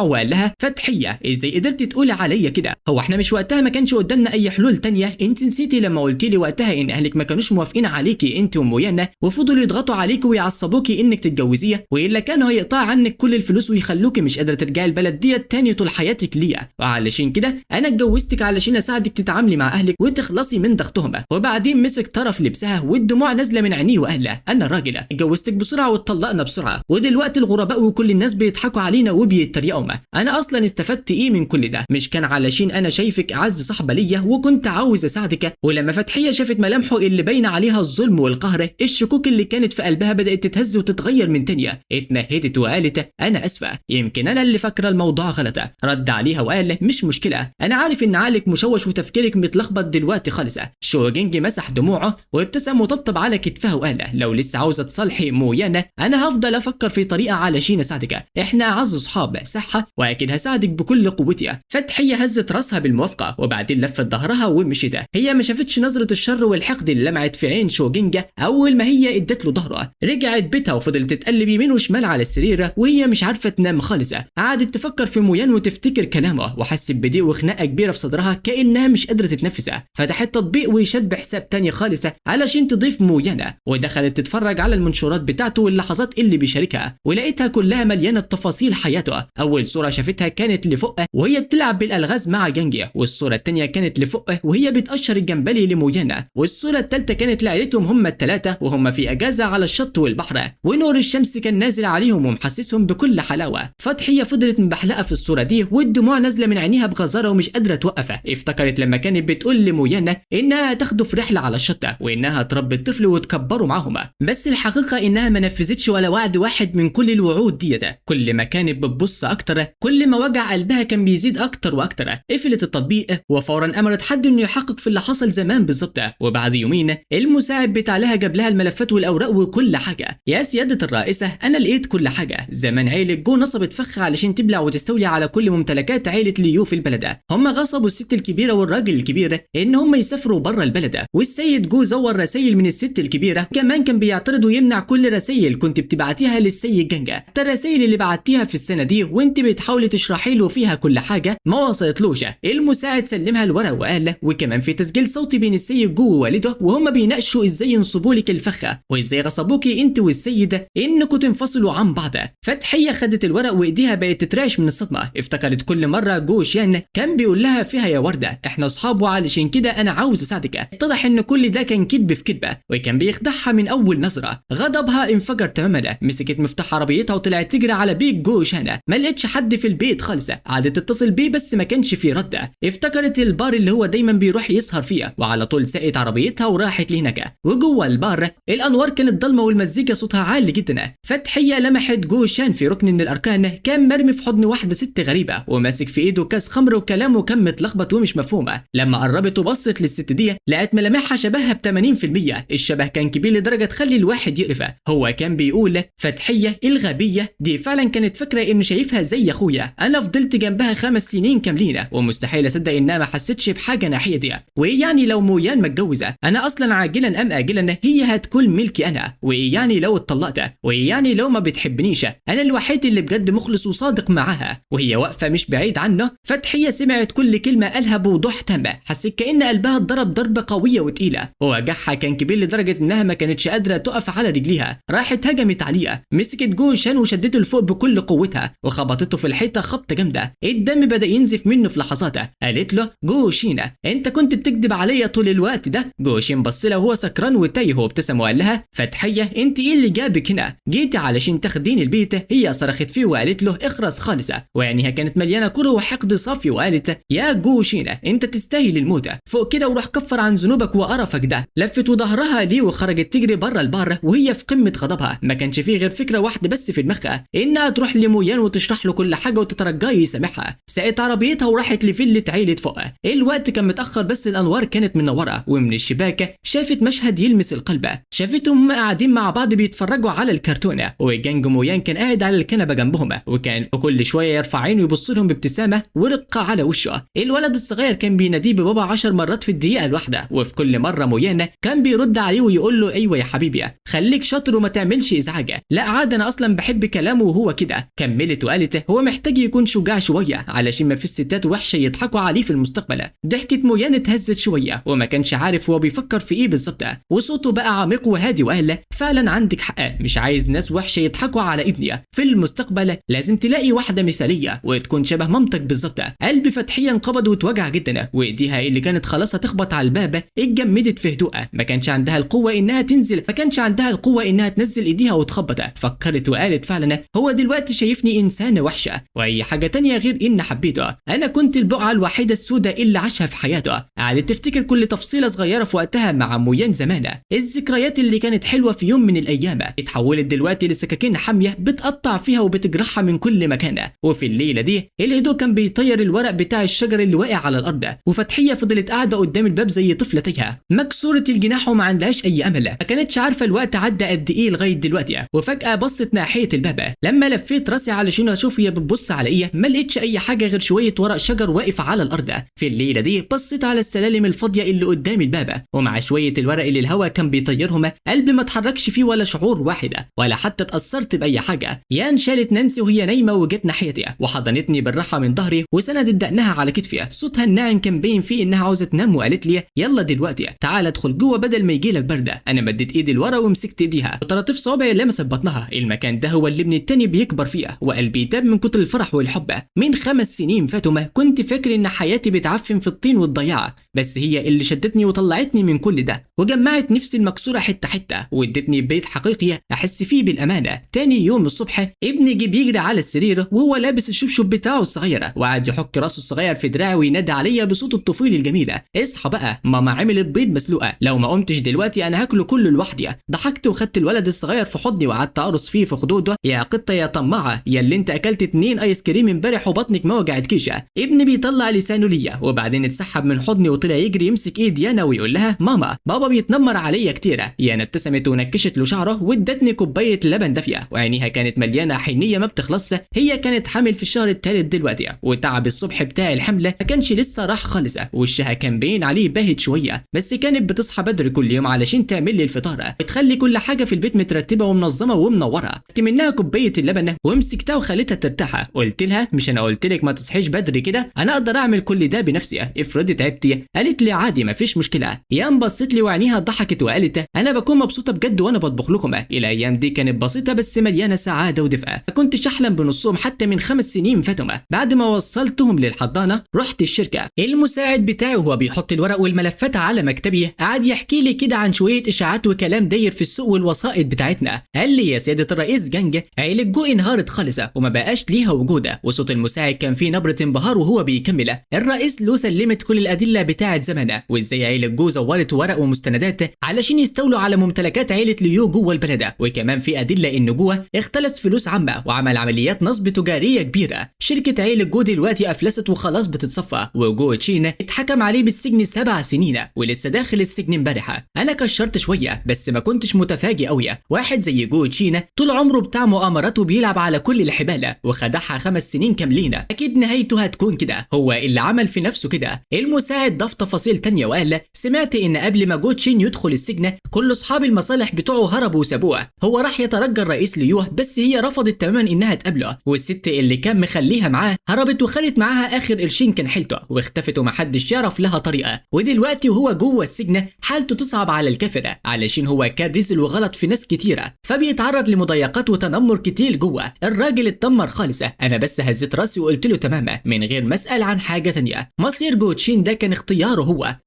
وقال لها فتحيه ازاي قدرتي تقولي عليا كده؟ هو احنا مش وقتها ما كانش قدامنا اي حلول تانية؟ انت نسيتي لما قلتي لي وقتها ان اهلك ما كانوش موافقين عليكي انت ومويانا وفضلوا يضغطوا عليكي ويعصبوكي انك تتجوزيه والا كانوا هيقطعوا عنك كل الفلوس ويخلوكي مش قادره ترجعي البلد ديت تاني طول حياتك ليا، وعلشان كده انا اتجوزتك علشان اساعدك تتعاملي مع اهلك وتخلصي من ضغطهم. وبعدين مسك طرف لبسها والدموع نازله من عينيه وقال لها انا الراجل اتجوزتك بسرعه واتطلقنا بسرعه ودلوقتي الغرباء وكل الناس بيضحكوا علينا وبيتريقوا، انا اصلا استفدت ايه من كل ده؟ مش كان علشان انا شايفك اعز صاحبه ليا وكنت عاوز اساعدك؟ ولما فتحيه شافت ملامحه اللي باين عليها الظلم والقهر الشكوك اللي كانت في قلبها بدات تتهز وتتغير من تانية، اتنهدت وقالت انا اسفه يمكن انا اللي فاكره الموضوع غلط. رد عليها عليها وقال مش مشكله، انا عارف ان عقلك مشوش وتفكيرك متلخبط دلوقتي خالص. شوجينج مسح دموعه وابتسم وطبطب على كتفها وقال لو لسه عاوزه تصالحي مويانا انا هفضل افكر في طريقه علشان اساعدك، احنا اعز اصحاب صح، واكيد هساعدك بكل قوتي. فتحيه هزت راسها بالموافقه وبعدين لفت ظهرها ومشيت. هي ما شافتش نظره الشر والحقد اللي لمعت في عين شوجينج اول ما هي ادت له ظهرها. رجعت بيتها وفضلت تتقلب يمين وشمال على السرير وهي مش عارفه تنام خالص. قعدت تفكر في مويان وتفتكر كلامه وحست بضيق وخناقه كبيره في صدرها كانها مش قادره تتنفس. فتحت تطبيق ويشات بحساب تاني خالص علشان تضيف مويانا، ودخلت تتفرج على المنشورات بتاعته واللحظات اللي بيشاركها، ولقيتها كلها مليانه بتفاصيل حياته. اول صوره شافتها كانت لفوقه وهي بتلعب بالالغاز مع جانجي، والصوره الثانيه كانت لفوقه وهي بتقشر الجمبري لمويانا، والصوره الثالثه كانت لعيلتهم هم الثلاثه وهم في اجازه على الشط والبحر، ونور الشمس كان نازل عليهم ومحسسهم بكل حلاوه. فتحيه فضلت مبحلقه في الصوره دي والدموع نازله من عينيها بغزاره ومش قادره توقفها. افتكرت لما كانت بتقول لمويانا انها تاخده في رحله على الشط وانها تربي الطفل وتكبره معاهم، بس الحقيقه انها ما نفذتش ولا وعد واحد من كل الوعود دي. كل ما كانت بتبص اكتر كل ما وجع قلبها كان بيزيد اكتر واكتر. قفلت التطبيق وفورا امرت حد انه يحقق في اللي حصل زمان بالظبط، وبعد يومين المساعد بتاع لها جاب لها الملفات والاوراق وكل حاجه. يا سياده الرئيسه انا لقيت كل حاجه. زمان عيله جو نصبت فخ علشان تبلع وتستولي على كل ممتلكات عيله ليو في البلد. هم غصبوا الست الكبيره والراجل الكبير ان هم يسافروا بره البلد، والسيد جو زور رسائل من الست الكبيره، كمان كان بيعترض ويمنع كل رسائل كنت بتبعتيها للسيد جانجا. حتى الرسائل اللي بعتيها في السنه دي وانت بتحاولي تشرحي له فيها كل حاجه ما وصلتلوش. المساعد سلمها الورق وقال وكمان في تسجيل صوتي بين السيد جو ووالده وهم بيناقشوا ازاي ينصبوا لك الفخه وازاي غصبوكي انت والسيد انكم تنفصلوا عن بعض. فتحيه خدت الورق وايديها بقت تتراش من الصدمه. افتكرت كل مره جو شيان كان بيقول لها فيها يا ورده احنا اصحاب وعلشان كده انا عاوز اساعدك. اتضح ان كل ده كان كذب في كذبه وكان بيخدعها من اول نظره. غضبها انفجر تماما، مسكت مفتاح عربيتها وطلعت تجري على بيت جو شان. ما لقتش حد في البيت خالص، قعدت تتصل بيه بس ما كانش فيه رد. افتكرت البار اللي هو دايما بيروح يسهر فيه وعلى طول سقت عربيتها وراحت لهناك. وجوه البار الانوار كانت ضلمه والمزيكا صوتها عالي جدا. فتحيه لمحت جو شان في ركن من الاركان كان مرمي في حضن واحده ست غريبه وماسك في ايده كاس خمر وكلامه كان متلخبط ومش مفهومه. لما قربت وبصت للست دي لقت ملامحها شبهها ب 80%. الشبه كان كبير لدرجه تخلي الواحد يقرفها. هو كان بيقول فتحيه الغبيه دي فعلا كانت فاكره انه شايفها زي اخويا، انا فضلت جنبها 5 سنين كاملين ومستحيل اصدق انها ما حستش بحاجه ناحيه دي. وايه يعني لو مويان متجوزه؟ انا اصلا عاجلا ام اجلا هي هتكون ملكي انا. وايه يعني لو اتطلقت؟ وايه يعني لو ما بتحبنيش؟ انا الوحيد اللي بجد مخلص وصادق معاها. وهي واقفه مش بعيد عنه. فتحيه سمعت كل كلمه قالها بوضوح تام، حست كأن قلبها اتضرب ضربه قويه وتقيله، ووجعها كان كبير لدرجه انها ما كانتش قادره تقف على رجليها. راحت هجمت عليه، مسكت جو شان وشدته لفوق بكل قوتها وخبطته في الحيطه خبطه جامده. الدم بدا ينزف منه في لحظاتها. قالت له جو شينا انت كنت بتكذب عليا طول الوقت ده؟ جو شين بص لها وهو سكران وتايه وابتسم وقال لها فتحيه انت ايه اللي جابك هنا؟ جيتي علشان تاخديني البيت؟ هي صرخت فيه وقالت له اخرس خالصه، وعينيها كانت مليانه كره وحقد صافي وقالت يا جو شينا انت تستاهل الموت، فوق كده وروح كفر عن ذنوبك وقرفك ده. لفت وظهرها ليه وخرجت تجري بره البار وهي في قمه غضبها. ما كانش فيه غير فكره واحده بس في دماغها، انها تروح لمويان وتشرح له كل حاجه وتترجاه يسامحها. سقت عربيتها وراحت لفيلة عيله فوقها. الوقت كان متاخر بس الانوار كانت منوره، ومن الشباك شافت مشهد يلمس القلب. شافتهم قاعدين مع بعض بيتفرجوا على الكرتونه، وجانج مويان كان قاعد على الكنبه جنبهم وكان كل شويه يرفع عينه يبص لهم بابتسامه ورقه على وشه. الولد الصغير كان بيناديه ببابا 10 مرات في الدقيقه الواحده، وفي كل مره مويان كان بيرد عليه ويقول له ايوه يا حبيبي خليك شاطر وما تعملش ازعاج. لا عاد انا اصلا بحب كلامه وهو كده. كملت وقالت هو محتاج يكون شجاع شويه علشان ما فيش ستات وحشه يضحكوا عليه في المستقبل. ضحكت مويان اتهزت شويه وما كانش عارف هو بيفكر في ايه بالظبط، وصوته بقى عميق وهادي وقال فعلا عندك حق، مش عايز ناس وحشه يضحكوا على ابني. في المستقبل لازم تلاقي واحده مثاليه وتكون شبه مامتك بالظبط. قلب فتحيه انقبض واتوجع جدا، وايديها اللي كانت خلاص هتخبط على الباب اتجمدت في هدوءها. ما كانش عندها القوه انها تنزل ايديها وتخبط. فكرت وقالت فعلا هو دلوقتي شايفني انسانه وحشه واي حاجه تانية غير ان حبيته. انا كنت البقعه الوحيده السوداء اللي عاشها في حياته. قعدت تفتكر كل تفصيله صغيره في وقتها مع مويان زمان. الذكريات اللي كانت حلوه في يوم من الايام اتحولت دلوقتي لسكاكين حاميه بتقطع فيها وبتجرحها من كل مكان. وفي الليله دي الهدوء كان بيطير الورق بتاع الشجر اللي واقع على الارض، وفتحيه فضلت قاعده قدام الباب زي طفله تايهه مكسوره الجناح وما عندهاش اي امل، ما كانتش عارفه الوقت عدى قد ايه لغايه دلوقتي. وفجاه بصت ناحيه الباب، لما لفيت راسي علشان اشوف هي بتبص على ايه ما لقيتش اي حاجه غير شويه ورق شجر واقف على الارض. في الليله دي بصيت على السلالم الفاضيه اللي قدام الباب، ومع شويه الورق اللي الهواء كان بيطيرهم قلبي ما اتحركش فيه ولا شعور واحد، ولا حتى اتاثرت باي حاجه. يان شالت نانسي وهي نايمه وجت ناحيتي وحضنتني بالراحه من ظهري وسندت دقنها على كتفي. صوتها الناعم كان باين فيه انها عاوزه تنام، وقالت لي يلا دلوقتي تعال ادخل جوه بدل ما يجيلك برد. انا مديت ايدي لورا ومسكت ايديها وطراطيف صوابعي لمست بطنها. المكان ده هو اللي ابني التاني بيكبر فيه، وقلبي داب من كتر الفرح والحب. من 5 سنين فاتوا كنت فاكر ان حياتي بتعفن في الطين والضياع، بس هي اللي شدتني وطلعتني من كل ده وجمعت نفسي المكسوره حته حته وادتني بيت حقيقي احس فيه بالامانه. تاني يوم الصبح ابني جه بيجري على السرير وهو لابس الشبشب بتاعه الصغير، وقعد يحك راسه الصغير في دراعي وينادي عليا بصوت الطفيل الجميل اصحى بقى ماما عملت بيض مسلوقه، لو ما قمتش دلوقتي انا هاكله كله لوحدي. ضحكت وخدت الولد الصغير في حضني وقعدت ارقص فيه في خدوده. يا قطه يا طماعه يا اللي انت اكلت 2 ايس كريم امبارح وبطنك ما وجعتكيش. ابني بيطلع لسانه ليا وبعدين اتسحب من حضني وطلع يجري يمسك ايد يانا ويقول لها ماما بابا بيتنمر عليا كتير. يانا ابتسمت ونكشت له شعره وادتني كوبايه لبن دافيه وعينيها كانت مليانه حنيه ما بتخلص. هي كانت حامل في الشهر الثالث دلوقتي، وتعب الصبح بتاع الحمله ما كانش لسه راح خالص. وشها كان باين عليه باهت شويه، بس كانت بتصحى بدري كل يوم علشان تعمل لي الفطار، بتخلي كل حاجه في البيت مترتبه ومنظمه ومنوره. خدت منها كوبايه اللبن ومسكتها وخليتها ترتاح. قلت لها مش انا قلت لك ما تصحيش بدري كده؟ انا اقدر اعمل كل ده بنفسي، افرضي تعبتي. قالت لي عادي مفيش مشكله. يام بصت لي وعينيها ضحكت وقالت انا بكون مبسوطه بجد وانا بطبخ لكم. الايام دي كانت بسيطه بس مليانه سعاده ودفء، ما كنتش احلم بنصهم حتى من 5 سنين فاتوا. بعد ما وصلتهم للحضانه رحت الشركه. المساعد بتاعي وهو بيحط الورق والملفات على مكتبي قعد يحكي لي كده عن شويه اشاعات وكلام داير في السوق والوسائط بتاعتنا. قال لي يا سياده الرئيس جنج عيله جو انهارت خالص وما بقاش ليها وجود. وصوت المساعد كان فيه نبره انبهار وهو بيكمل الرئيس لو سلمت كل الادله بتاعه زمانه وازاي عيله جو زورت ورق ومستندات علشان يستولوا على ممتلكات عيله ليو جوه البلد، وكمان في ادله ان جوه اختلس فلوس عامه وعمل عمليات نصب تجاريه كبيره. شركه عيله جو دلوقتي افلست وخلاص بتتصفى، وجو تشين اتحكم عليه بالسجن 7 سنين ولسه داخل السجن امبارح. انا كشرت شويه بس ما كنتش متفاجئ قوي. واحد زي جو تشين طول عمره بتاع مؤامرات وبيلعب على كل الحبال وخدعها 5 سنين كاملين، اكيد نهايته هتكون كده. هو اللي عمل في نفسه كده. المساعد ضاف تفاصيل تانية وقال سمعت ان قبل ما جو تشين يدخل السجن كل اصحاب المصالح بتوعه هربوا وسابوه. هو راح يترجى الرئيس ليوه بس هي رفضت تماما انها تقابله، والست اللي كان مخليها معاه هربت وخدت معاها اخر قرشين كان حيلته واختفت ومحدش يعرف لها طريقه. ودلوقتي وهو جوه السجن حالته تصعب على الكافر علشان هو كان رزل وغلط في ناس كتيره فبيتعرض لمضايقات وتنمر كتير جوه. الراجل اتدمر خالص. انا بس هزيت راسي وقلت له تمام من غير ما اسال عن حاجه تانية. مصير جو تشين ده كان اختياره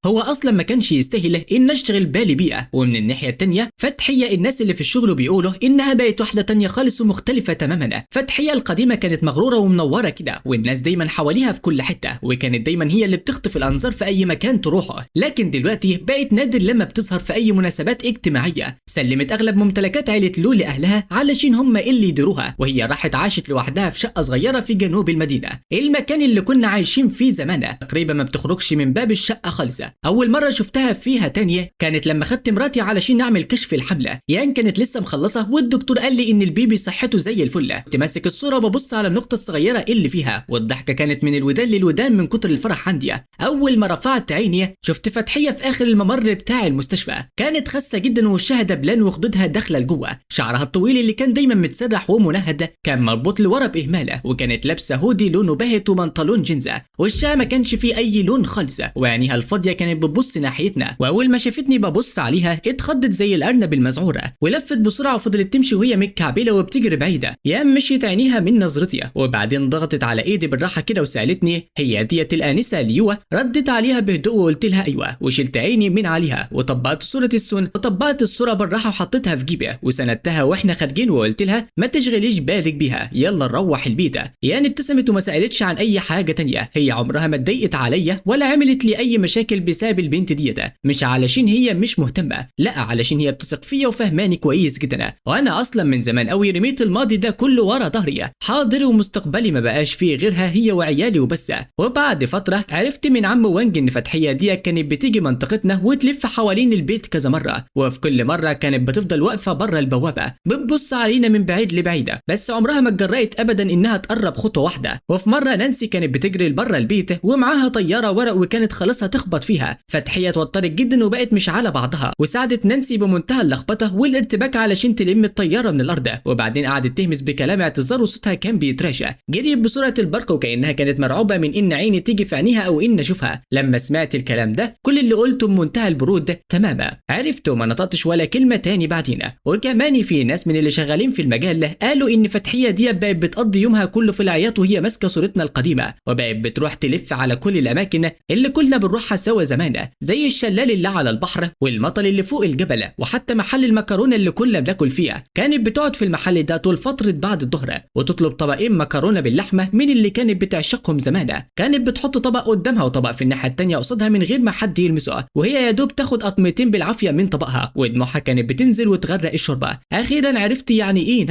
هو اصلا ما كانش يستاهل ان اشغل بالي بيه. ومن الناحيه التانية فتحيه الناس اللي في الشغل بيقولوا انها بقت واحده تانية خالص ومختلفه تماما. فتحيه القديمه كانت مغروره ومنوره كده والناس دايما حواليها في كل حته، وكانت دايما هي اللي بتخطف الانظار في اي مكان تروحه، لكن دلوقتي بقت نادر لما بتظهر في اي مناسبات اجتماعيه. سلمت اغلب ممتلكات عيله لو لاهلها علشان هم اللي يديروها، وهي راحت عاشت لوحدها في شقه صغيره في جنوب المدينه، المكان اللي كنا عايشين فيه زمان. تقريبا ما بتخرجش من باب الشقه خالص. اول مره شفتها فيها تانية كانت لما خدت مراتي علشان نعمل كشف الحمله. يعني كانت لسه مخلصه والدكتور قال لي ان البيبي صحته زي الفل. كنت ماسك الصوره وببص على النقطه الصغيره اللي فيها والضحكه كانت من الودان للودان من كتر الفرح عندي. اول ما رفعت عيني شفت فتحيه في اخر الممر بتاع المستشفى، كانت خاسه جدا ووشها دبلان وخدودها داخله لجوه. شعرها الطويل اللي كان دايما متسرح ومنهد كان مربوط لورا باهماله، وكانت لابسه هودي لونه باهت وبنطلون جينز. وشها ما كانش فيه اي لون خالص، وعينيها الفاضيه كانت بتبص ناحيتنا. واول ما شافتني ببص عليها اتخضت زي الارنب المذعوره ولفت بسرعه وفضلت تمشي وهي متكعبله وبتجري بعيده. يام مشيت عينيها من نظرتي وبعدين ضغطت على ايدي بالراحه كده وسالتني هي ديت الانسه ليوه؟ ردت عليها بهدوء وقلت لها ايوه، وشلت عيني من عليها وطبقت صوره السن وطبقت الصوره بالراحه وحطيتها في جيبي وسندتها واحنا خارجين وقلت لها ما تشغليش بالك بيها يلا نروح البيت. يعني ابتسمت وما سالتش عن اي حاجه تانية. هي عمرها ما اتضايقت عليا ولا عملت لي اي مشاكل بسبب البنت ديت، مش علشان هي مش مهتمه، لا علشان هي بتثق فيا وفهماني كويس جدا. وانا اصلا من زمان قوي رميت الماضي ده كله ورا ظهري، حاضر ومستقبلي ما بقاش فيه غيرها هي وعيالي وبس. وبعد فتره عرفت من عم وانج ان فتحيه دي كانت بتيجي منطقتنا وتلف حوالين البيت كذا مره، وفي كل مره كانت بتفضل واقفه بره البوابه بتبص علينا من بعيد لبعيده، بس عمرها ما اتجرأت ابدا انها تقرب خطوه واحده. وفي مره نانسي كانت بتجري لبره البيت ومعاها طياره ورق وكانت خلاص هتخبط فيها. فتحيه اتوترت جدا وبقت مش على بعضها، وساعدت نانسي بمنتهى اللخبطه والارتباك علشان تلم الطياره من الارض، وبعدين قعدت تهمس بكلام اعتذار وصوتها كان بيتراشى. جريت بسرعه البرق وكانها كانت مرعوبه من ان عيني تيجي في عينيها او ان اشوفها. لما سمعت الكلام ده كل اللي قلته بمنتهى البرود تماما، عرفت وما نطقتش ولا كلمه تاني بعدينا. وكمان في ناس من اللي شغالين في المجال قالوا ان فتحيه دي بقت بتقضي يومها كله في العياط وهي ماسكه صورتنا القديمه، وبقت بتروح تلف على كل الاماكن اللي كنا بنروحها سوا زمان، زي الشلال اللي على البحر والمطل اللي فوق الجبل، وحتى محل المكرونه اللي كنا بناكل فيها. كانت بتقعد في المحل ده طول فتره بعد الظهر وتطلب طبقين مكرونه باللحمه من اللي كانت بتعشقهم زمان. كانت بتحط طبق قدامها وطبق في الناحيه الثانيه قصادها من غير ما حد يلمسه، وهي يا دوب تاخد قطمتين بالعافيه من طبقها ودموعها كانت بتنزل وتغرق الشوربه. اخيرا عرفت يعني ايه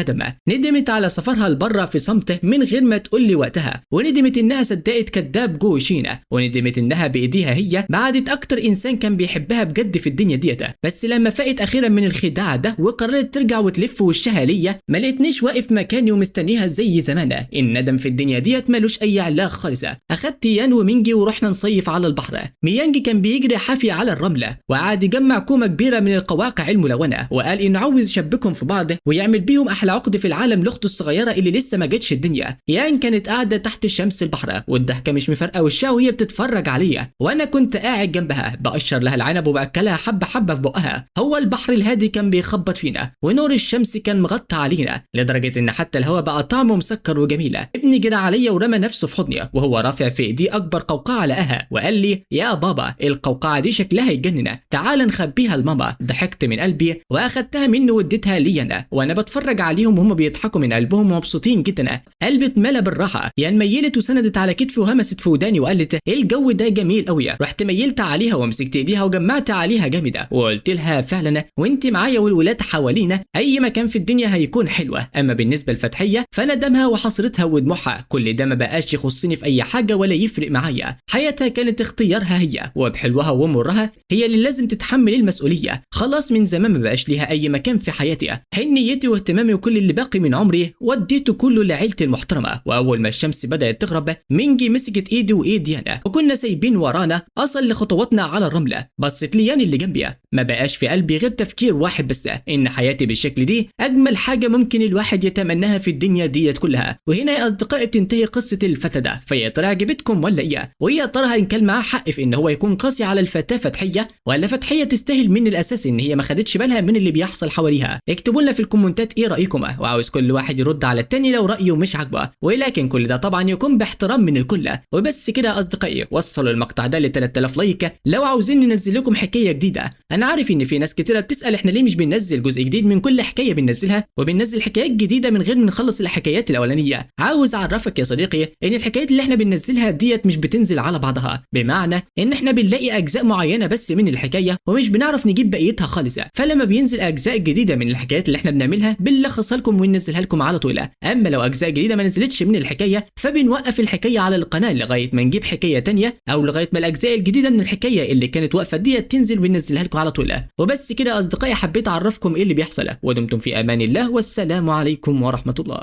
ندمت على سفرها لبره في صمت من غير ما تقول لي وقتها، وندمت انها صدقت كذاب جو شينا، وندمت انها بايديها هي بعدت اكتر انسان كان بيحبها بجد في الدنيا ديت. بس لما فاقت اخيرا من الخداع ده وقررت ترجع وتلف وشها ليا، ما لقيتنيش واقف مكاني ومستنيها زي زمان. الندم في الدنيا ديت ملوش اي علاقه خالص. اخدت يان ومينجي ورحنا نصيف على البحر. ميانجي كان بيجري حافي على الرمله وقعد يجمع كومه كبيره من القواقع الملونه، وقال انه عاوز يشبكهم في بعض ويعمل بيهم احلى عقد في العالم لاخته الصغيره اللي لسه ما جتش الدنيا. يان كانت قاعده تحت الشمس البحر والضحكه مش مفرقه وشها وهي بتتفرج عليا، وانا كنت قاعد جنبها بقشر لها العنب وباكلها حبه حبه في بقها. هو البحر الهادي كان بيخبط فينا ونور الشمس كان مغطى علينا لدرجه ان حتى الهواء بقى طعمه مسكر وجميل. ابني جرى عليا ورمى نفسه في حضني وهو رافع في ايديه اكبر قوقعه لقاها وقال لي يا بابا القوقعه دي شكلها يجنن، تعال نخبيها لماما. ضحكت من قلبي واخدتها منه واديتها لي انا، وانا بتفرج عليهم وهم بيضحكوا من قلبهم ومبسوطين جدا. قلبي اتملى بالراحه. يعني ميلت وسندت على كتفي وهمست في وداني وقالت ايه الجو ده جميل قوي. رحت ميلت عليها ومسكت ايديها وجمعت عليها جامده وقلت لها فعلا وانت معايا والولاد حوالينا اي مكان في الدنيا هيكون حلوه. اما بالنسبه لفتحيه فندمها وحسرتها ودموعها كل ده ما بقاش يخصني في اي حاجه ولا يفرق معايا. حياتها كانت اختيارها هي وبحلوها ومرها هي اللي لازم تتحمل المسؤوليه. خلاص من زمان ما بقاش ليها اي مكان في حياتي. حنيتي واهتمامي وكل اللي باقي من عمري وديته كله لعيلتي المحترمه. واول ما الشمس بدات تغرب مينجي مسكت ايدي وايدي انا وكنا سايبين ورانا اصل لخطواتنا على الرمله. بصت لي اللي جنبي ما بقاش في قلبي غير تفكير واحد بس، ان حياتي بالشكل دي اجمل حاجه ممكن الواحد يتمناها في الدنيا ديت كلها. وهنا يا اصدقائي بتنتهي قصه الفتى ده. فيا ترى عجبتكم ولا ايه؟ ويا ترى هل كان معاه حق في ان هو يكون قاسي على الفتاه فتحيه، ولا فتحيه تستاهل من الاساس ان هي ما خدتش بالها من اللي بيحصل حواليها؟ اكتبوا لنا في الكومنتات ايه رايكم، وعاوز كل واحد يرد على التاني لو رايه مش عاجبه، ولكن كل ده طبعا يكون باحترام من الكل. وبس كده يا اصدقائي، وصلوا المقطع ده ل 3000 لايك لو عاوزين ننزل لكم حكايه جديده. انا عارف ان في ناس كتيره بتسال احنا ليه مش بننزل جزء جديد من كل حكايه بننزلها، وبننزل حكايات جديده من غير ما نخلص الحكايات الاولانيه. عاوز اعرفك يا صديقي ان الحكايات اللي احنا بننزلها ديت مش بتنزل على بعضها، بمعنى ان احنا بنلاقي اجزاء معينه بس من الحكايه ومش بنعرف نجيب بقيتها خالص. فلما بينزل اجزاء جديده من الحكايات اللي احنا بنعملها بنلخصها لكم وننزلها لكم على طول. اما لو اجزاء جديده ما نزلتش من الحكايه فبنوقف الحكايه على القناه لغايه ما نجيب حكايه تانية، او لغايه ما الاجزاء الجديده من الحكايه اللي كانت واقفه ديت تنزل وننزلها لكم على طول. وبس كده يا اصدقائي، حبيت اعرفكم ايه اللي بيحصل، ودمتم في امان الله والسلام عليكم ورحمه الله.